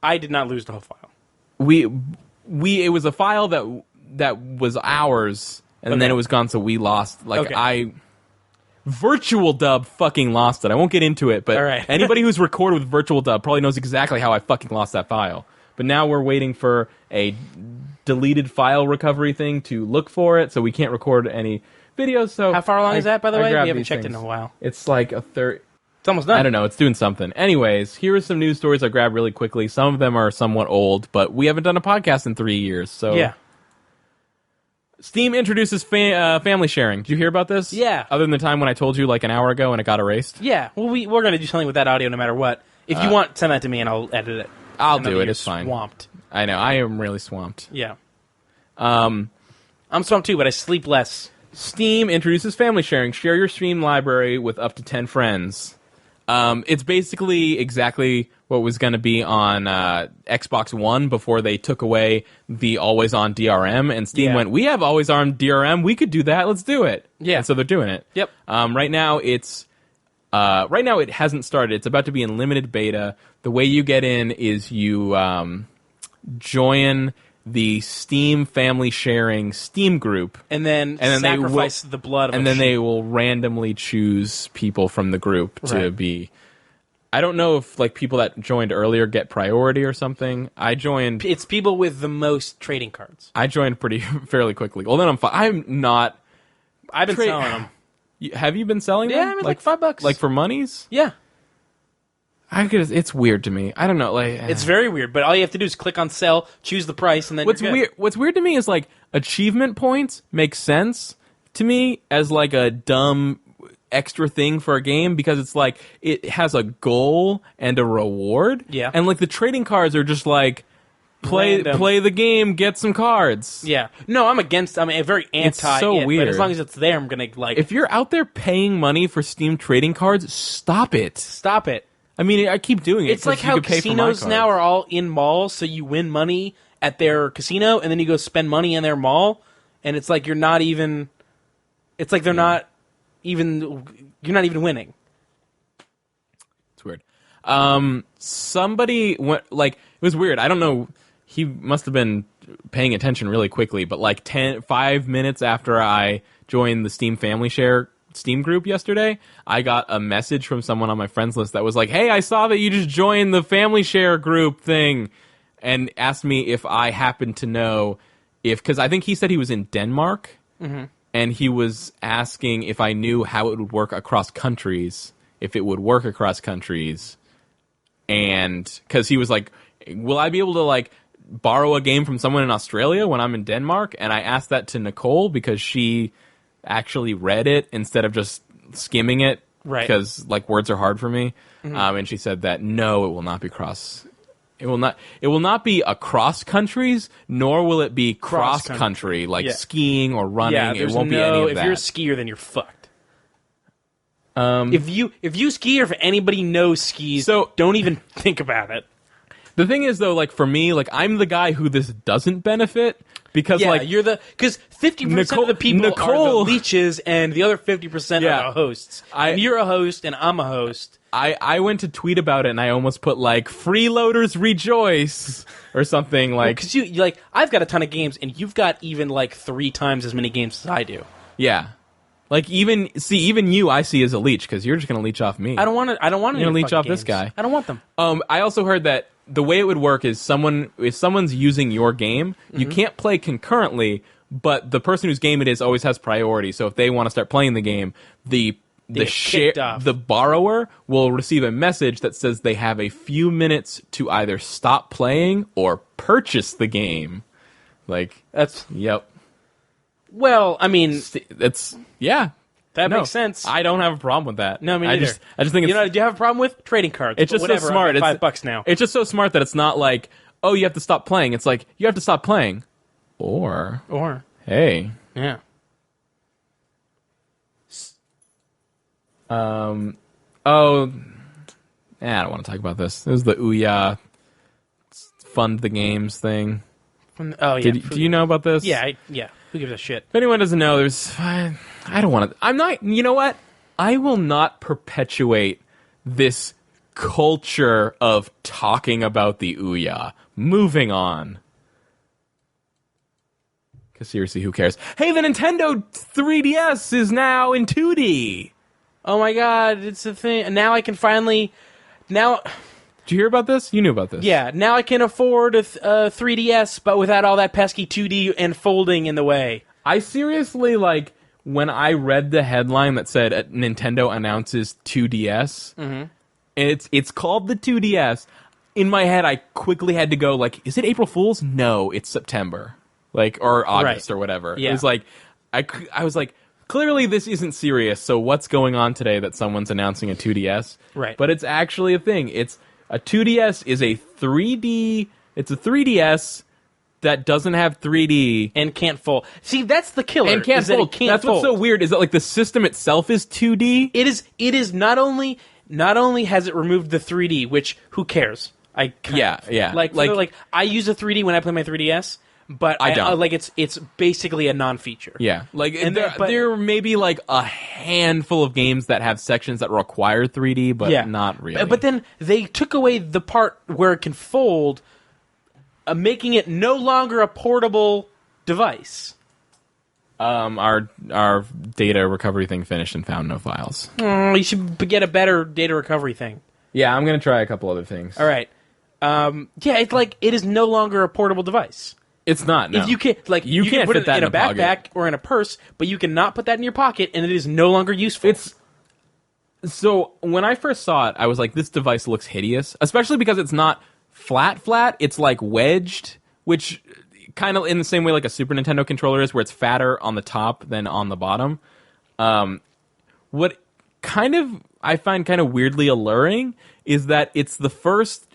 S2: I did not lose the whole file.
S1: It was a file that was ours, and then it was gone, so we lost. Like, Virtual Dub fucking lost it. I won't get into it, but
S2: all right.
S1: Anybody who's recorded with Virtual Dub probably knows exactly how I fucking lost that file. But now we're waiting for a deleted file recovery thing to look for it, so we can't record any videos. So
S2: how far along is that, by the way? We haven't checked
S1: things.
S2: in a while.
S1: It's like a third.
S2: It's almost done.
S1: I don't know. It's doing something. Anyways, here are some news stories I grabbed really quickly. Some of them are somewhat old, but we haven't done a podcast in 3 years. So
S2: yeah.
S1: Steam introduces family sharing. Did you hear about this?
S2: Yeah.
S1: Other than the time when I told you like an hour ago and it got erased?
S2: Yeah. Well, we're going to do something with that audio no matter what. If you want, send that to me and I'll edit it.
S1: I'll do it. It's fine.
S2: Swamped.
S1: I know. I am really swamped.
S2: Yeah. I'm swamped too, but I sleep less.
S1: Steam introduces family sharing. Share your Steam library with up to 10 friends. It's basically exactly what was going to be on Xbox One before they took away the always-on DRM, and Steam went, we have always-on DRM, we could do that, let's do it.
S2: Yeah.
S1: And so they're doing it.
S2: Yep.
S1: Right now it hasn't started. It's about to be in limited beta. The way you get in is you join the Steam family sharing Steam group,
S2: and then sacrifice the blood of
S1: and then they will randomly choose people from the group to be. I don't know if like people that joined earlier get priority or something.
S2: It's people with the most trading cards.
S1: I joined fairly quickly. Well, then I'm not.
S2: I've been selling them.
S1: Have you been selling them?
S2: Yeah, I mean, like $5.
S1: Like for monies?
S2: Yeah.
S1: It's weird to me. I don't know. Like
S2: it's very weird, but all you have to do is click on sell, choose the price, and then
S1: what's
S2: you're good.
S1: What's weird to me is like achievement points make sense to me as like a dumb extra thing for a game because it's like it has a goal and a reward.
S2: Yeah.
S1: And like the trading cards are just like play the game, get some cards.
S2: Yeah. No, I'm very anti.
S1: It's so weird.
S2: But as long as it's there, I'm gonna like.
S1: If you're out there paying money for Steam trading cards, stop it.
S2: Stop it.
S1: I mean, I keep doing it.
S2: It's like how casinos now are all in malls, so you win money at their casino, and then you go spend money in their mall, and it's like you're not even. It's like they're not even. You're not even winning.
S1: It's weird. Somebody went like it was weird. I don't know. He must have been paying attention really quickly, but like 5 minutes after I joined the Steam Family Share Steam group yesterday, I got a message from someone on my friends list that was like, hey, I saw that you just joined the family share group thing, and asked me if I happened to know because I think he said he was in Denmark, and he was asking if I knew how it would work across countries, if it would work across countries, and because he was like, will I be able to like borrow a game from someone in Australia when I'm in Denmark? And I asked that to Nicole because she actually read it instead of just skimming it,
S2: right?
S1: Because like words are hard for me. And she said that no, it will not be It will not be across countries, nor will it be cross country like skiing or running.
S2: Yeah,
S1: it won't be any of that.
S2: If you're a skier, then you're fucked. If you ski, or if anybody knows skis,
S1: So-
S2: don't even think about it.
S1: The thing is, though, like for me, like I'm the guy who this doesn't benefit because,
S2: Yeah,
S1: like,
S2: because 50% of the people are
S1: Nicole-
S2: the leeches, and the other 50%
S1: Yeah.
S2: are the hosts.
S1: I-
S2: And you're a host, and I'm a host.
S1: I went to tweet about it and I almost put like "freeloaders rejoice" or something like.
S2: Because you like, I've got a ton of games, and you've got even like 3 times as many games as I do.
S1: Yeah, like even you I see as a leech because you're just gonna leech off me.
S2: I don't want to. I don't want to
S1: You're gonna leech off this guy.
S2: I don't want them.
S1: I also heard that the way it would work is if someone's using your game, you can't play concurrently, but the person whose game it is always has priority. So if they want to start playing the game, the borrower will receive a message that says they have a few minutes to either stop playing or purchase the game. Like,
S2: That's
S1: yep.
S2: well. I mean,
S1: That's yeah.
S2: that
S1: No,
S2: makes sense.
S1: I don't have a problem with that.
S2: No, me
S1: I
S2: neither.
S1: just think it's,
S2: you know, do you have a problem with trading cards?
S1: it's
S2: But
S1: just
S2: whatever,
S1: so smart.
S2: I've got
S1: It's
S2: $5 now.
S1: It's just so smart that it's not like, oh, you have to stop playing. It's like you have to stop playing, or
S2: Or
S1: hey,
S2: yeah.
S1: I don't want to talk about this. It was the Ouya fund the games thing.
S2: Oh yeah.
S1: Do you know about this?
S2: Yeah. Yeah. Who gives a shit?
S1: If anyone doesn't know, I don't want to. I'm not. You know what? I will not perpetuate this culture of talking about the Ouya. Moving on. Because seriously, who cares? Hey, the Nintendo 3DS is now in 2D.
S2: Oh my god, it's a thing. And now I can finally. Now.
S1: Did you hear about this? You knew about this.
S2: Yeah, now I can afford a 3DS, but without all that pesky 2D and folding in the way.
S1: I seriously, like, when I read the headline that said Nintendo announces 2DS, it's called the 2DS, in my head I quickly had to go, like, is it April Fool's? No, it's September. Like, or August
S2: Right.
S1: or whatever.
S2: Yeah.
S1: It was like, I was like, clearly this isn't serious, so what's going on today that someone's announcing a 2DS?
S2: Right.
S1: But it's actually a thing. A 2DS is a 3D, it's a 3DS that doesn't have 3D.
S2: And can't fold. See, that's the killer.
S1: And can't
S2: is that it
S1: fold.
S2: can't
S1: That's what's
S2: fold.
S1: so weird, is that like the system itself is 2D?
S2: It is not only has it removed the 3D, which who cares?
S1: Yeah.
S2: Like I use a 3D when I play my 3DS, but
S1: I don't.
S2: like it's basically a non-feature.
S1: Yeah, like
S2: And
S1: there may be like a handful of games that have sections that require 3D, but
S2: Yeah.
S1: not really.
S2: But then they took away the part where it can fold, making it no longer a portable device.
S1: our data recovery thing finished and found no files.
S2: You should get a better data recovery thing.
S1: Yeah, I'm gonna try a couple other things.
S2: All right. Yeah, it's like it is no longer a portable device.
S1: It's not. No.
S2: If you can, like,
S1: You
S2: can
S1: can't
S2: put
S1: fit
S2: it
S1: that
S2: in a
S1: in a pocket.
S2: backpack or in a purse, but you cannot put that in your pocket, and it is no longer useful.
S1: It's so when I first saw it, I was like, this device looks hideous, especially because it's not flat. It's like wedged, which kind of in the same way like a Super Nintendo controller is, where it's fatter on the top than on the bottom. What kind of I find kind of weirdly alluring is that it's the first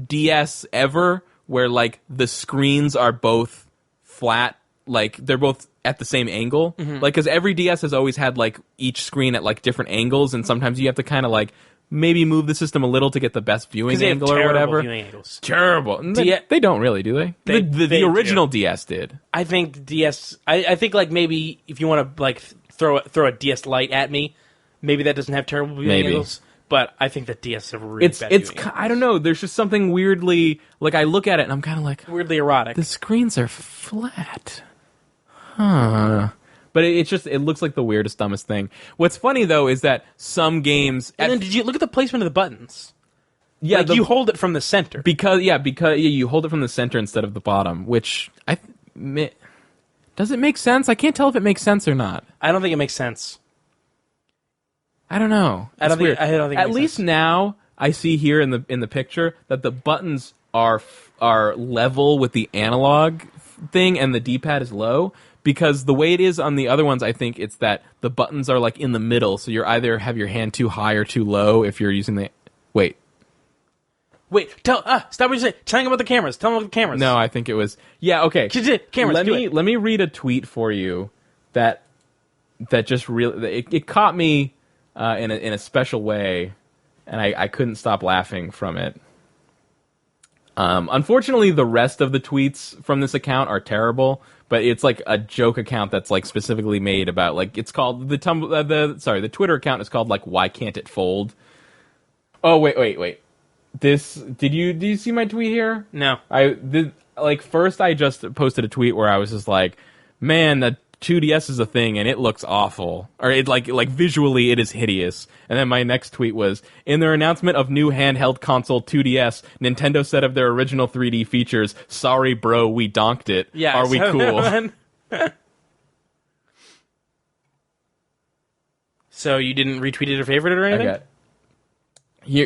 S1: DS ever where like the screens are both flat, like they're both at the same angle. Like, because every DS has always had like each screen at like different angles, and sometimes you have to kind of like maybe move the system a little to get the best viewing
S2: they have
S1: angle or
S2: terrible
S1: whatever.
S2: viewing angles.
S1: Terrible. And they don't really, do they? The
S2: They
S1: original
S2: do.
S1: DS did.
S2: I think DS. I think like maybe if you want to like throw a DS Lite at me, maybe that doesn't have terrible viewing
S1: Maybe.
S2: angles. But I think that DS have really bad
S1: It's
S2: viewing
S1: I don't know. There's just something weirdly like I look at it and I'm kind of like,
S2: weirdly erotic.
S1: the screens are flat. Huh. But it looks like the weirdest, dumbest thing. What's funny though is that some games,
S2: and then did you look at the placement of the buttons?
S1: yeah,
S2: Like you hold it from the center.
S1: because you hold it from the center instead of the bottom, which does it make sense? I can't tell if it makes sense or not.
S2: I don't think it makes sense.
S1: I don't know.
S2: I don't
S1: It's weird.
S2: think it
S1: At
S2: makes
S1: least
S2: sense.
S1: now I see here in the picture that the buttons are level with the analog thing and the D-pad is low, because the way it is on the other ones, I think it's that the buttons are like in the middle, so you're either have your hand too high or too low if you're using the Wait,
S2: stop what you're saying. Tell them about the cameras. Tell them about the cameras.
S1: no, I think it was okay.
S2: Cameras,
S1: Let
S2: do
S1: me
S2: it.
S1: let me read a tweet for you that just really it caught me in a special way, and I couldn't stop laughing from it. Unfortunately, the rest of the tweets from this account are terrible, but it's like a joke account that's like specifically made about like it's called the Twitter account is called like Why Can't It Fold? Oh wait. Did you see my tweet here?
S2: No.
S1: First I just posted a tweet where I was just like, man, the 2DS is a thing and it looks awful. Or it like visually it is hideous. And then my next tweet was, in their announcement of new handheld console 2DS, Nintendo said of their original 3D features, sorry bro, we donked it.
S2: Yeah,
S1: Are we cool?
S2: So you didn't retweet it or favorite it or anything?
S1: Okay.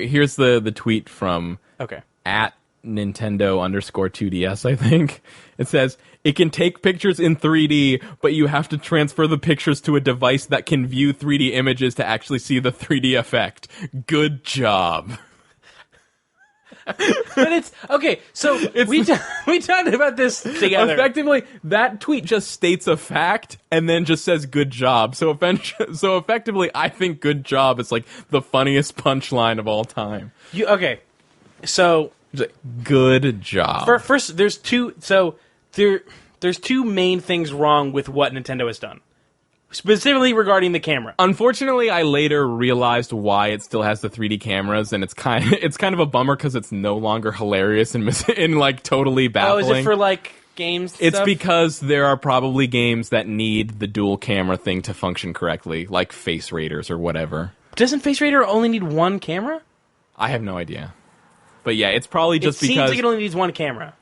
S1: Here's the tweet from
S2: Okay.
S1: at Nintendo_2DS, I think. It says, it can take pictures in 3D, but you have to transfer the pictures to a device that can view 3D images to actually see the 3D effect. Good job.
S2: But it's okay. So we talked about this together.
S1: Effectively, that tweet just states a fact and then just says "good job." So effectively, I think "good job" is like the funniest punchline of all time.
S2: Okay, so
S1: It's like, good job.
S2: first, there's two. So there's two main things wrong with what Nintendo has done, specifically regarding the camera.
S1: Unfortunately, I later realized why it still has the 3D cameras, and it's kind of a bummer because it's no longer hilarious and like totally baffling.
S2: Oh, is it for like games?
S1: It's
S2: stuff?
S1: because there are probably games that need the dual camera thing to function correctly, like Face Raiders or whatever.
S2: Doesn't Face Raider only need one camera?
S1: I have no idea, but yeah, it's probably just
S2: it
S1: because
S2: seems like it only needs one camera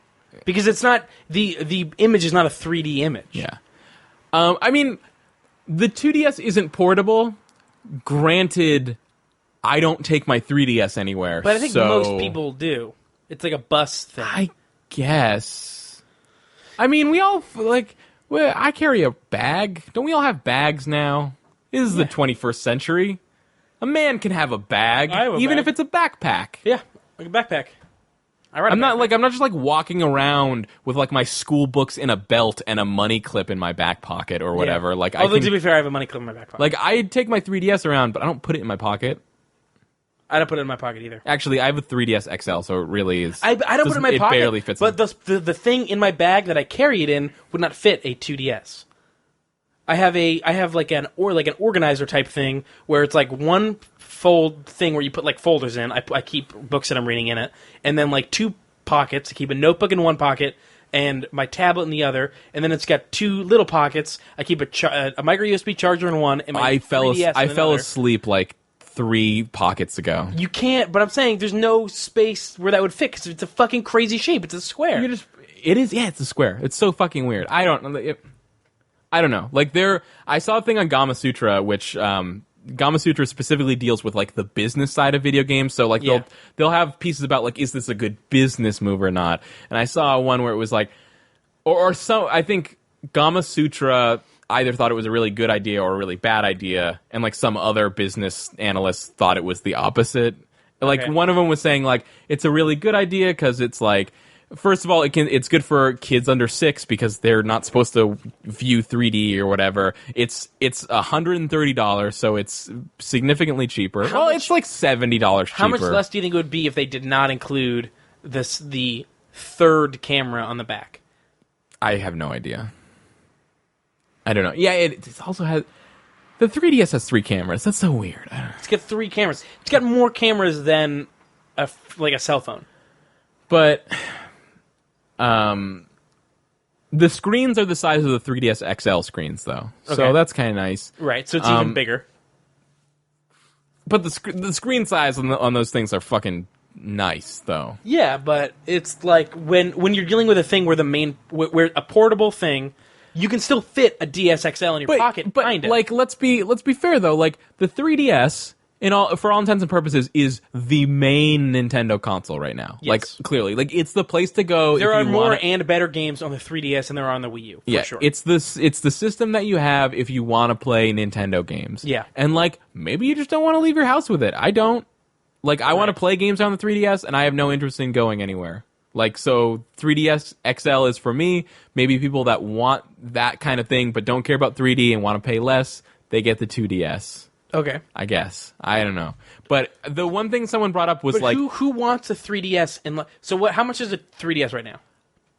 S2: because it's not the image is not a 3D image.
S1: Yeah, I mean, the 2DS isn't portable. Granted, I don't take my 3DS anywhere,
S2: But I think
S1: so
S2: most people do. It's like a bus thing.
S1: I guess. I mean, we all I carry a bag. Don't we all have bags now? This is the 21st century. A man can have a bag,
S2: I have a
S1: even
S2: bag.
S1: if it's a backpack.
S2: Yeah, like a backpack.
S1: I'm not just like walking around with like my school books in a belt and a money clip in my back pocket or whatever.
S2: Yeah.
S1: Like,
S2: Although to be fair, I have a money clip in my back pocket.
S1: like I take my 3DS around, but I don't put it in my pocket.
S2: I don't put it in my pocket either.
S1: Actually, I have a 3DS XL, so it really is.
S2: I don't put it in my pocket.
S1: It barely fits.
S2: But the thing in my bag that I carry it in would not fit a 2DS. I have like an organizer type thing where it's like one fold thing where you put like folders in. I keep books that I'm reading in it, and then like two pockets. I keep a notebook in one pocket and my tablet in the other, and then it's got two little pockets. I keep a micro USB charger in one, and my 3DS
S1: I
S2: in
S1: fell
S2: another.
S1: asleep like 3 pockets ago.
S2: You can't, but I'm saying there's no space where that would fit because it's a fucking crazy shape. It's a square.
S1: It is, yeah, it's a square. It's so fucking weird. I don't know. Like I saw a thing on Gama Sutra, which Gama Sutra specifically deals with like the business side of video games. So like they'll have pieces about like, is this a good business move or not? And I saw one where it was like, or some. I think Gama Sutra either thought it was a really good idea or a really bad idea, and like some other business analysts thought it was the opposite. Like one of them was saying like it's a really good idea because it's like, first of all, it's good for kids under 6 because they're not supposed to view 3D or whatever. It's $130, so it's significantly cheaper. It's like $70 cheaper.
S2: How much less do you think it would be if they did not include the third camera on the back?
S1: I have no idea. I don't know. Yeah, it also has... The 3DS has 3 cameras. That's so weird. I don't know.
S2: It's got 3 cameras. It's got more cameras than a cell phone.
S1: But... the screens are the size of the 3DS XL screens, though.
S2: Okay.
S1: So that's kind of nice.
S2: Right, so it's even bigger.
S1: But the screen size on those things are fucking nice, though.
S2: Yeah, but it's like when you're dealing with a thing where where a portable thing, you can still fit a DSXL in your pocket.
S1: But
S2: kind of.
S1: like, let's be fair though. Like the 3DS, for all intents and purposes, is the main Nintendo console right now.
S2: Yes.
S1: Like clearly, like it's the place to go.
S2: There
S1: if
S2: are
S1: you
S2: more
S1: wanna...
S2: and better games on the 3DS than there are on the Wii U. For sure.
S1: It's the system that you have if you want to play Nintendo games.
S2: Yeah,
S1: and like maybe you just don't want to leave your house with it. I don't. Like I want to play games on the 3DS, and I have no interest in going anywhere. Like, so 3DS XL is for me. Maybe people that want that kind of thing but don't care about 3D and want to pay less, they get the 2DS.
S2: Okay.
S1: I guess. I don't know. But the one thing someone brought up was
S2: But
S1: like,
S2: who wants a 3DS? So what? How much is a 3DS right now?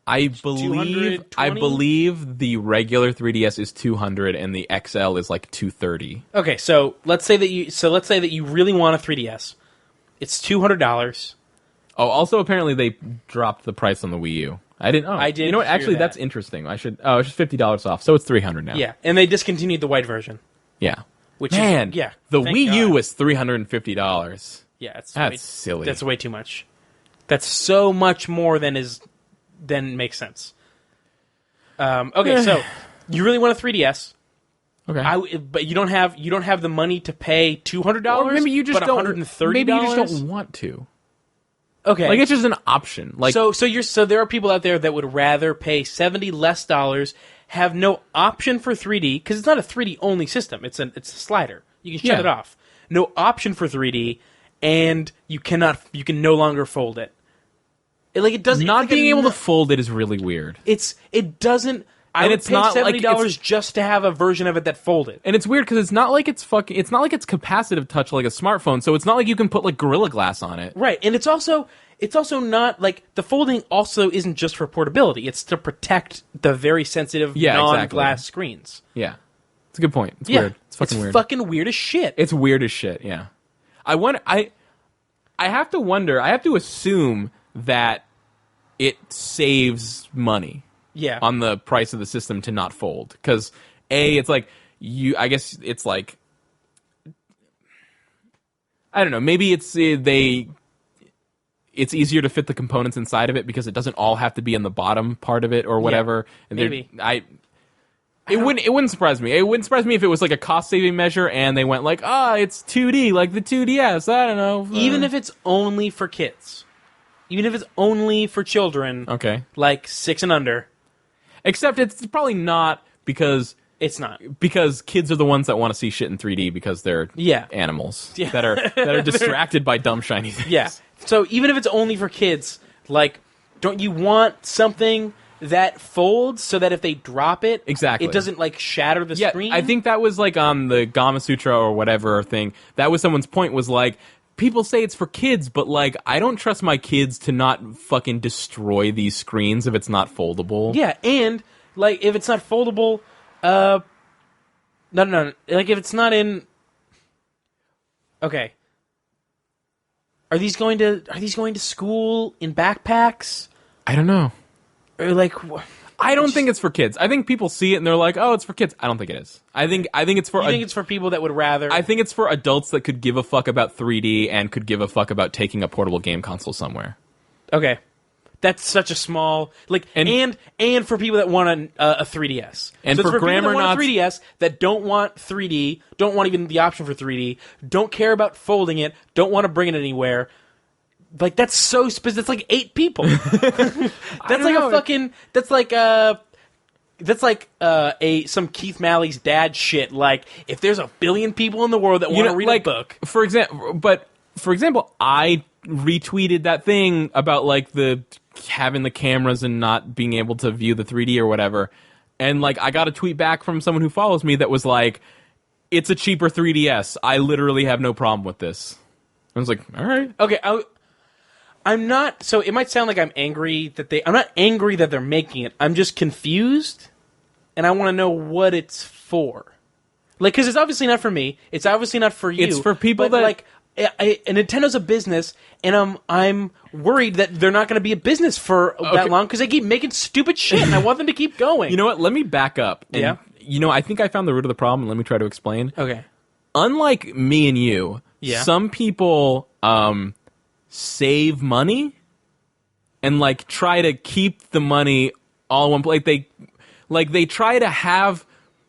S1: I believe
S2: 220?
S1: the regular 3DS is 200 and the XL is like 230.
S2: Okay, so let's say that you really want a 3DS. It's $200.
S1: Oh, also apparently they dropped the price on the Wii U. I didn't. Oh,
S2: I did
S1: You know what?
S2: hear
S1: Actually,
S2: that.
S1: that's interesting. I should. Oh, it's just $50 off, so it's $300 now.
S2: Yeah, and they discontinued the white version.
S1: Yeah.
S2: Which
S1: Man,
S2: is, yeah,
S1: the
S2: thank
S1: Wii U
S2: God.
S1: was $350.
S2: Yeah, it's
S1: That's silly.
S2: That's way too much. That's so much more than makes sense. Okay, so you really want a 3DS?
S1: Okay.
S2: But you don't have the money to pay $200.
S1: Or maybe you just don't.
S2: $130.
S1: Maybe you just don't want to.
S2: Okay,
S1: Like it's just an option. Like
S2: so there are people out there that would rather pay $70 less, have no option for 3D because it's not a 3D only system. It's a slider. You can shut
S1: Yeah.
S2: it off. No option for 3D, and you can no longer fold it. It doesn't.
S1: not
S2: it's like
S1: being
S2: a
S1: able to
S2: no-
S1: fold it is really weird.
S2: It doesn't. I
S1: And
S2: would
S1: it's
S2: pay
S1: not like
S2: $70 just to have a version of it that folded.
S1: And it's weird because it's not like it's capacitive touch like a smartphone. So it's not like you can put like Gorilla Glass on it.
S2: Right, and it's also not like the folding also isn't just for portability. It's to protect the very sensitive
S1: Yeah,
S2: non-glass
S1: exactly.
S2: screens.
S1: Yeah, it's a good point. It's
S2: Yeah,
S1: weird. It's fucking weird.
S2: Fucking weird as shit.
S1: It's weird as shit. Yeah, I have to wonder. I have to assume that it saves money
S2: yeah,
S1: on the price of the system to not fold because it's like I guess it's like I don't know. Maybe it's it's easier to fit the components inside of it because it doesn't all have to be in the bottom part of it or whatever. And
S2: maybe.
S1: It wouldn't surprise me. It wouldn't surprise me if it was like a cost saving measure and they went like, it's 2D like the 2DS. I don't know.
S2: Even if it's only for kids, even if it's only for children,
S1: okay.
S2: like 6 and under,
S1: Except it's probably not because
S2: it's not.
S1: kids are the ones that want to see shit in 3D because they're
S2: Yeah.
S1: animals
S2: Yeah.
S1: that are distracted by dumb shiny things.
S2: Yeah. So even if it's only for kids, like, don't you want something that folds so that if they drop it,
S1: Exactly.
S2: it doesn't like shatter the
S1: Yeah,
S2: screen?
S1: I think that was like on the Gama Sutra or whatever thing. That was someone's point was like, people say it's for kids, but like, I don't trust my kids to not fucking destroy these screens if it's not foldable.
S2: Yeah, and like if it's not foldable, no, like if it's not in. Okay. Are these going to school in backpacks
S1: I don't know.
S2: or like?
S1: I don't think it's for kids. I think people see it and they're like, "Oh, it's for kids." I don't think it is. I think it's for.
S2: You think it's for people that would rather?
S1: I think it's for adults that could give a fuck about 3D and could give a fuck about taking a portable game console somewhere.
S2: Okay, that's such a small like, and for people that want a 3DS,
S1: And
S2: so it's
S1: for
S2: people that
S1: grammar
S2: want
S1: nuts-
S2: a 3DS that don't want 3D, don't want even the option for 3D, don't care about folding it, don't want to bring it anywhere. Like that's so specific. That's like 8 people. That's like
S1: know.
S2: a fucking. That's like some Keith Malley's dad shit. Like if there's a billion people in the world that want to read
S1: like,
S2: a book.
S1: For example, I retweeted that thing about like the having the cameras and not being able to view the 3D or whatever, and like I got a tweet back from someone who follows me that was like, "It's a cheaper 3DS. I literally have no problem with this." I was like, "All right."
S2: Okay, I'm not. So it might sound like I'm angry that I'm not angry that they're making it. I'm just confused, and I want to know what it's for. Like, because it's obviously not for me. It's obviously not for you.
S1: It's for people
S2: but,
S1: that-
S2: like. Nintendo's a business, and I'm worried that they're not going to be a business for that long because they keep making stupid shit, and I want them to keep going.
S1: You know what? Let me back up. And,
S2: Yeah.
S1: I think I found the root of the problem. Let me try to explain.
S2: Okay.
S1: Unlike me and you,
S2: Yeah.
S1: some people save money and like try to keep the money all in one place. They try to have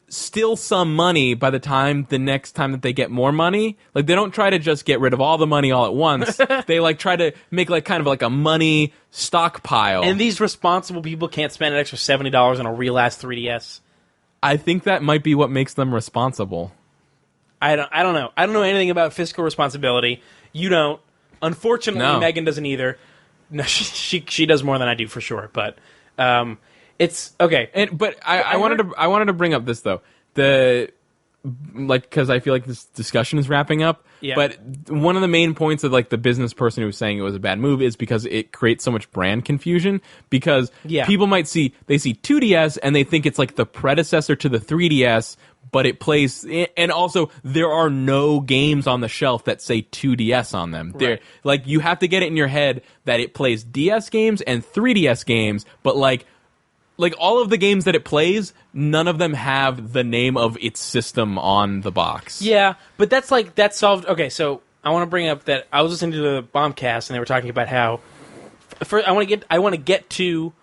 S1: still some money by the next time that they get more money. Like they don't try to just get rid of all the money all at once. They like try to make like kind of like a money stockpile.
S2: And these responsible people can't spend an extra $70 on a real ass 3DS.
S1: I think that might be what makes them responsible.
S2: I don't know. I don't know anything about fiscal responsibility. You don't. Unfortunately,
S1: No.
S2: Megan doesn't either. No, she does more than I do for sure. But it's okay.
S1: But I wanted to bring up this though. like, because I feel like this discussion is wrapping up.
S2: Yeah.
S1: But one of the main points of like the business person who was saying it was a bad move is because it creates so much brand confusion. Because people might see 2DS and they think it's like the predecessor to the 3DS, but it plays, and also there are no games on the shelf that say 2DS on them. They're like, you have to get it in your head that it plays DS games and 3DS games, but like all of the games that it plays, none of them have the name of its system on the box.
S2: Yeah, but that's solved. Okay, so I want to bring up that I was listening to the Bombcast and they were talking about how. First, I want to get to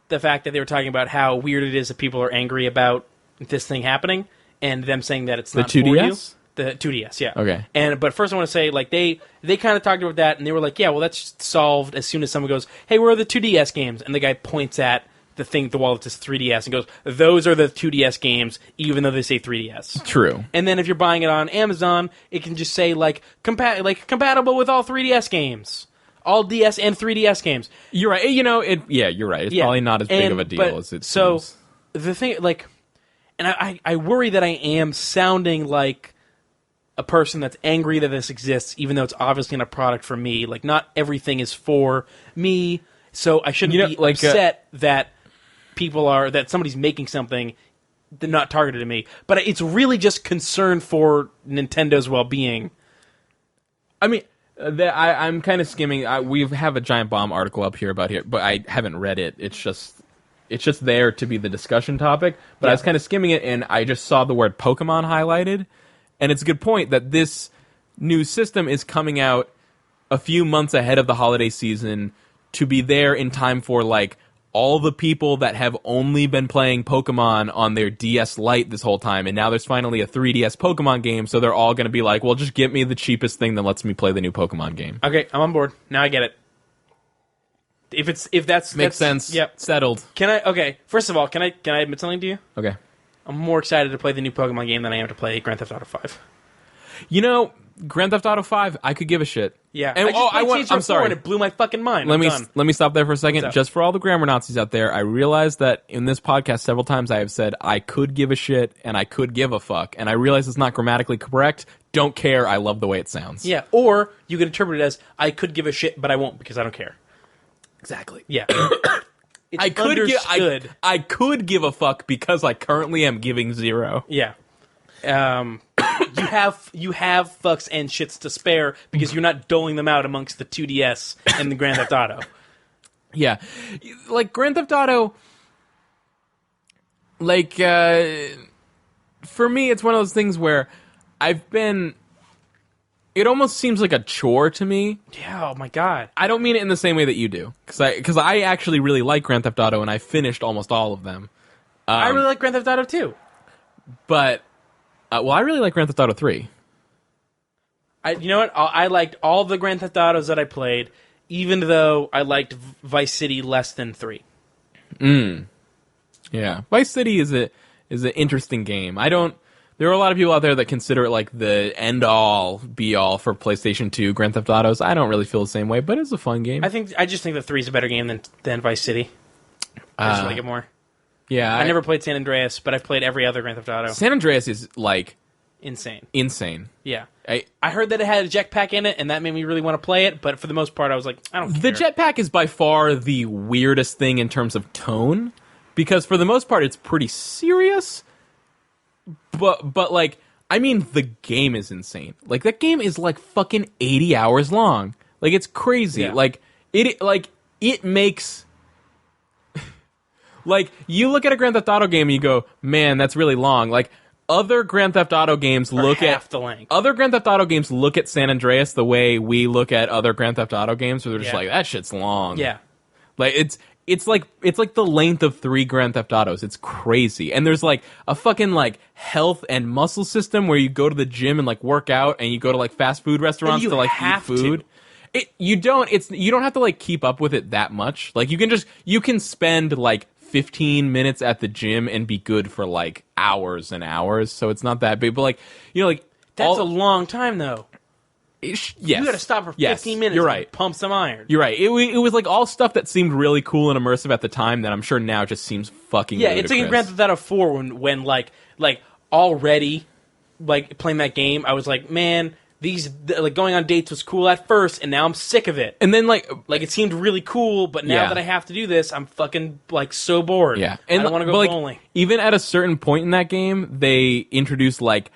S2: the fact that they were talking about how weird it is that people are angry about this thing happening and them saying that it's not
S1: the 2DS?
S2: for you. The 2DS, yeah.
S1: Okay.
S2: But first I want to say, like, they kind of talked about that and they were like, yeah, well, that's solved as soon as someone goes, hey, where are the 2DS games? And the guy points at the wall that says 3DS and goes, those are the 2DS games, even though they say 3DS.
S1: True.
S2: And then if you're buying it on Amazon, it can just say like compatible with all 3DS games, all DS and 3DS games.
S1: You're right. You know, you're right. It's probably not as big of a deal as it seems.
S2: The thing, like, and I worry that I am sounding like a person that's angry that this exists, even though it's obviously not a product for me. Like, not everything is for me, so I shouldn't be upset that that somebody's making something not targeted at me. But it's really just concern for Nintendo's well-being.
S1: I mean, I'm kind of skimming. We have a Giant Bomb article up here about here, but I haven't read it. It's just there to be the discussion topic. But I was kind of skimming it, and I just saw the word Pokemon highlighted. And it's a good point that this new system is coming out a few months ahead of the holiday season to be there in time for, like, all the people that have only been playing Pokemon on their DS Lite this whole time, and now there's finally a 3DS Pokemon game, so they're all going to be like, well, just get me the cheapest thing that lets me play the new Pokemon game.
S2: Okay, I'm on board. Now I get it. If that's
S1: Makes sense.
S2: Yep.
S1: Settled.
S2: First of all, can I admit something to you?
S1: Okay.
S2: I'm more excited to play the new Pokemon game than I am to play Grand Theft Auto 5.
S1: You know, Grand Theft Auto 5, I could give a shit.
S2: Yeah.
S1: And, I'm sorry.
S2: And it blew my fucking mind.
S1: Let me stop there for a second. Just for all the grammar Nazis out there, I realize that in this podcast several times I have said I could give a shit and I could give a fuck, and I realize it's not grammatically correct. Don't care. I love the way it sounds.
S2: Yeah. Or you can interpret it as I could give a shit, but I won't because I don't care.
S1: Exactly.
S2: Yeah. It's
S1: I could give a fuck because I currently am giving 0.
S2: Yeah. You have fucks and shits to spare because you're not doling them out amongst the 2DS and the Grand Theft Auto.
S1: Yeah. Like, Grand Theft Auto, like, for me, it's one of those things where it almost seems like a chore to me.
S2: Yeah, oh my god.
S1: I don't mean it in the same way that you do, because I actually really like Grand Theft Auto, and I finished almost all of them.
S2: I really like Grand Theft Auto too.
S1: But, I really like Grand Theft Auto 3.
S2: You know what? I liked all the Grand Theft Autos that I played, even though I liked Vice City less than 3.
S1: Yeah. Vice City is an interesting game. There are a lot of people out there that consider it like the end-all, be-all for PlayStation 2 Grand Theft Autos. I don't really feel the same way, but it's a fun game.
S2: I just think that 3 is a better game than Vice City. I just like it more.
S1: Yeah.
S2: I never played San Andreas, but I've played every other Grand Theft Auto.
S1: San Andreas is, like...
S2: Insane. Yeah.
S1: I
S2: heard that it had a jetpack in it, and that made me really want to play it, but for the most part, I was like, I don't care.
S1: The jetpack is by far the weirdest thing in terms of tone, because for the most part, it's pretty serious... But like, I mean, the game is insane. Like, that game is like fucking 80 hours long. Like, it's crazy.
S2: Yeah.
S1: Like, it makes... like, you look at a Grand Theft Auto game and you go, man, that's really long. Like, other Grand Theft Auto games look at...
S2: half the length.
S1: Other Grand Theft Auto games look at San Andreas the way we look at other Grand Theft Auto games, where they're just like, that shit's long.
S2: Yeah.
S1: Like, it's like the length of 3 Grand Theft Autos. It's crazy. And there's like a fucking like health and muscle system where you go to the gym and like work out, and you go to like fast food restaurants to like eat food. You don't have to like keep up with it that much. Like, you can spend like 15 minutes at the gym and be good for like hours and hours. So it's not that big. But like, you know, like,
S2: that's a long time though.
S1: Yes.
S2: You gotta stop for 15 minutes
S1: you're right.
S2: and pump some iron.
S1: You're right. It was like all stuff that seemed really cool and immersive at the time that I'm sure now just seems fucking ludicrous.
S2: It's like in Grand Theft Auto 4 when like already like playing that game, I was like, man, like going on dates was cool at first, and now I'm sick of it.
S1: And then like
S2: it seemed really cool, but now
S1: Yeah.
S2: that I have to do this, I'm fucking like so bored.
S1: Yeah,
S2: I don't want to go
S1: but, like,
S2: bowling.
S1: even at a certain point in that game, they introduced like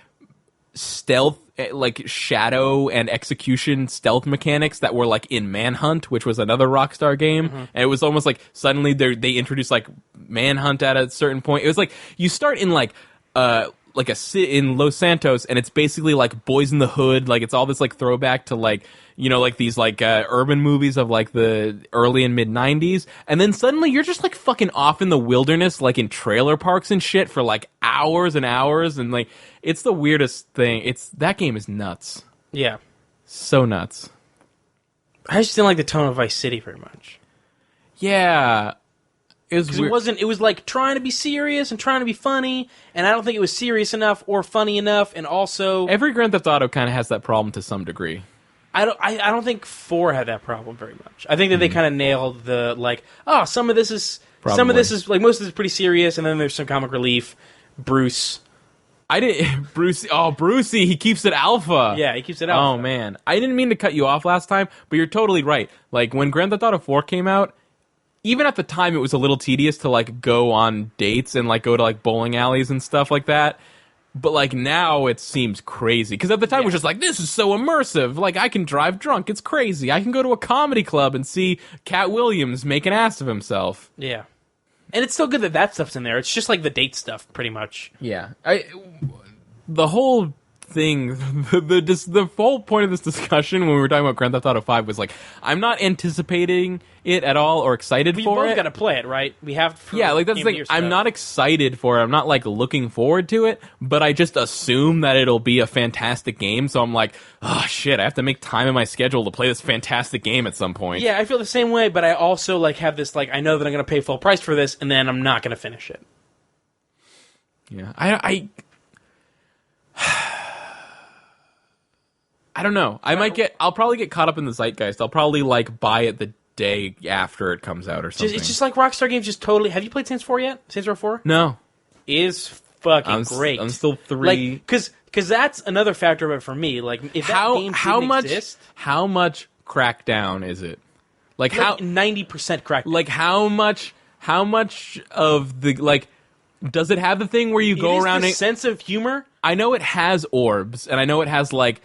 S1: stealth, like shadow and execution stealth mechanics that were like in Manhunt, which was another Rockstar game, and it was almost like suddenly they introduced like Manhunt at a certain point. It was like you start in like in Los Santos, and it's basically like Boys in the Hood, like it's all this like throwback to like, you know, like these like urban movies of like the early and mid 90s, and then suddenly you're just like fucking off in the wilderness, like in trailer parks and shit for like hours and hours, and like it's the weirdest thing. That game is nuts,
S2: Yeah.
S1: so nuts.
S2: I just didn't like the tone of Vice City very much.
S1: Yeah, it was weird.
S2: It was like trying to be serious and trying to be funny, and I don't think it was serious enough or funny enough, and also
S1: Every Grand Theft Auto kind of has that problem to some degree.
S2: I don't think 4 had that problem very much. I think that they kind of nailed the like, some of this is like most of this is pretty serious, and then there's some comic relief. Bruce.
S1: I didn't Brucey, he keeps it alpha.
S2: Yeah, he keeps it alpha.
S1: Oh man, I didn't mean to cut you off last time, but you're totally right. Like when Grand Theft Auto 4 came out, even at the time it was a little tedious to like go on dates and like go to like bowling alleys and stuff like that. But like now it seems crazy, because at the time it was just like, this is so immersive. Like I can drive drunk, it's crazy. I can go to a comedy club and see Cat Williams make an ass of himself.
S2: Yeah. And it's still good that stuff's in there. It's just like the date stuff, pretty much.
S1: Yeah, the whole thing, the whole point of this discussion when we were talking about Grand Theft Auto 5 was like, I'm not anticipating it at all or excited
S2: We
S1: for
S2: both
S1: it.
S2: got to play it, right? We have. For
S1: Yeah, like that's
S2: Game
S1: the
S2: of
S1: thing.
S2: Year
S1: I'm
S2: stuff.
S1: not excited for it. I'm not like looking forward to it, but I just assume that it'll be a fantastic game. So I'm like, oh shit, I have to make time in my schedule to play this fantastic game at some point.
S2: Yeah, I feel the same way, but I also like have this like I know that I'm going to pay full price for this, and then I'm not going to finish it.
S1: Yeah, I don't know. I'll probably get caught up in the zeitgeist. I'll probably like buy it the day after it comes out or something.
S2: It's just like Rockstar games. Just totally. Have you played Saints 4 yet? Saints Row 4
S1: No,
S2: is fucking great.
S1: I'm still 3.
S2: Like, because that's another factor of it for me. Like, if that game didn't exist,
S1: how much Crackdown is it? Like how
S2: 90% Crackdown.
S1: like how much of the like does it have the thing where you go around
S2: the
S1: and
S2: sense of humor.
S1: I know it has orbs and I know it has like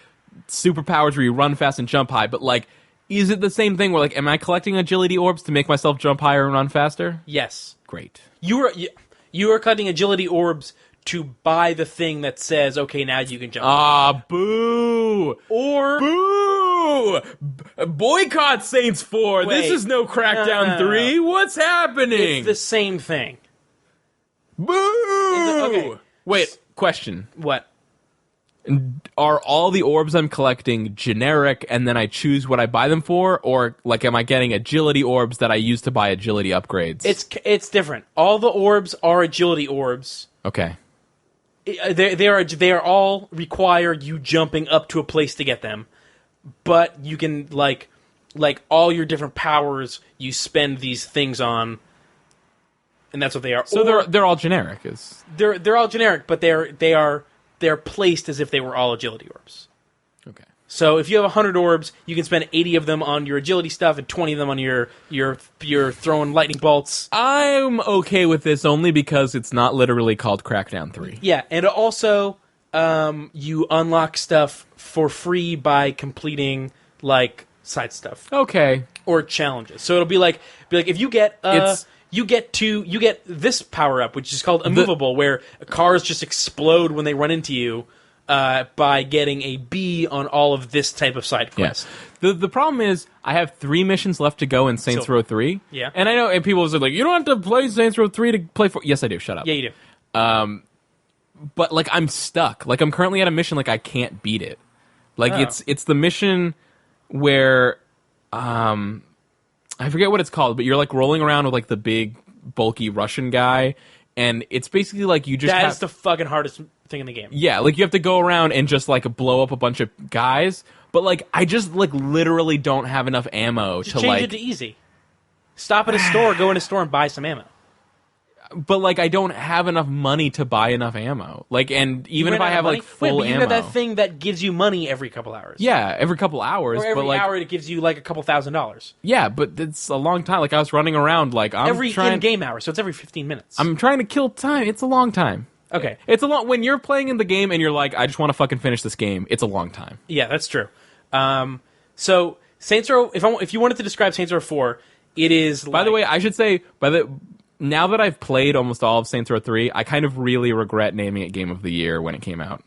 S1: superpowers where you run fast and jump high, but like is it the same thing where like am I collecting agility orbs to make myself jump higher and run faster?
S2: Yes,
S1: Great.
S2: you are collecting agility orbs to buy the thing that says, okay, now you can jump.
S1: Ah, boo!
S2: Or
S1: Boo! Boycott Saints 4.
S2: Wait.
S1: This is no Crackdown
S2: No.
S1: 3. What's happening?
S2: it's the same thing.
S1: Boo!
S2: Okay.
S1: Wait, question.
S2: What?
S1: Are all the orbs I'm collecting generic and then I choose what I buy them for? Or, like, am I getting agility orbs that I use to buy agility upgrades?
S2: It's different. All the orbs are agility orbs.
S1: Okay.
S2: They are all require you jumping up to a place to get them, but you can like all your different powers you spend these things on, and that's what they are.
S1: So
S2: Or
S1: they're all generic.
S2: they're all generic, but they're placed as if they were all agility orbs.
S1: Okay.
S2: So if you have 100 orbs, you can spend 80 of them on your agility stuff and 20 of them on your throwing lightning bolts.
S1: I'm okay with this only because it's not literally called Crackdown 3.
S2: Yeah, and also you unlock stuff for free by completing like side stuff
S1: Okay.
S2: or challenges. So it'll be like if you get you get this power up, which is called immovable, where cars just explode when they run into you. By getting a B on all of this type of side quest.
S1: Yes. The problem is I have 3 missions left to go in Saints Row 3.
S2: Yeah.
S1: And I know, and people are like, you don't have to play Saints Row 3 to play 4. Yes, I do. Shut up.
S2: Yeah, you do.
S1: But like I'm stuck. Like I'm currently at a mission like I can't beat it. Like
S2: Oh.
S1: it's the mission where I forget what it's called, but you're like rolling around with like the big bulky Russian guy, and it's basically like you just
S2: That
S1: have,
S2: is the fucking hardest thing in the game.
S1: yeah, like you have to go around and just like blow up a bunch of guys, but like I just like literally don't have enough ammo
S2: Just
S1: to
S2: change
S1: like
S2: it to easy. Stop at a store, go in a store, and buy some ammo.
S1: but like I don't have enough money to buy enough ammo. Like, and even if I have like full
S2: but you
S1: ammo,
S2: got that thing that gives you money every couple hours.
S1: yeah, every couple hours,
S2: Or every
S1: but like
S2: hour it gives you like a couple $1,000s.
S1: yeah, but it's a long time. Like I was running around, like
S2: Every in-game hour, so it's every 15 minutes.
S1: I'm trying to kill time. It's a long time.
S2: Okay.
S1: It's a long when you're playing in the game and you're like, I just want to fucking finish this game. It's a long time.
S2: Yeah, that's true. So Saints Row, if you wanted to describe Saints Row 4, it is.
S1: By the way, I should say now that I've played almost all of Saints Row 3, I kind of really regret naming it Game of the Year when it came out.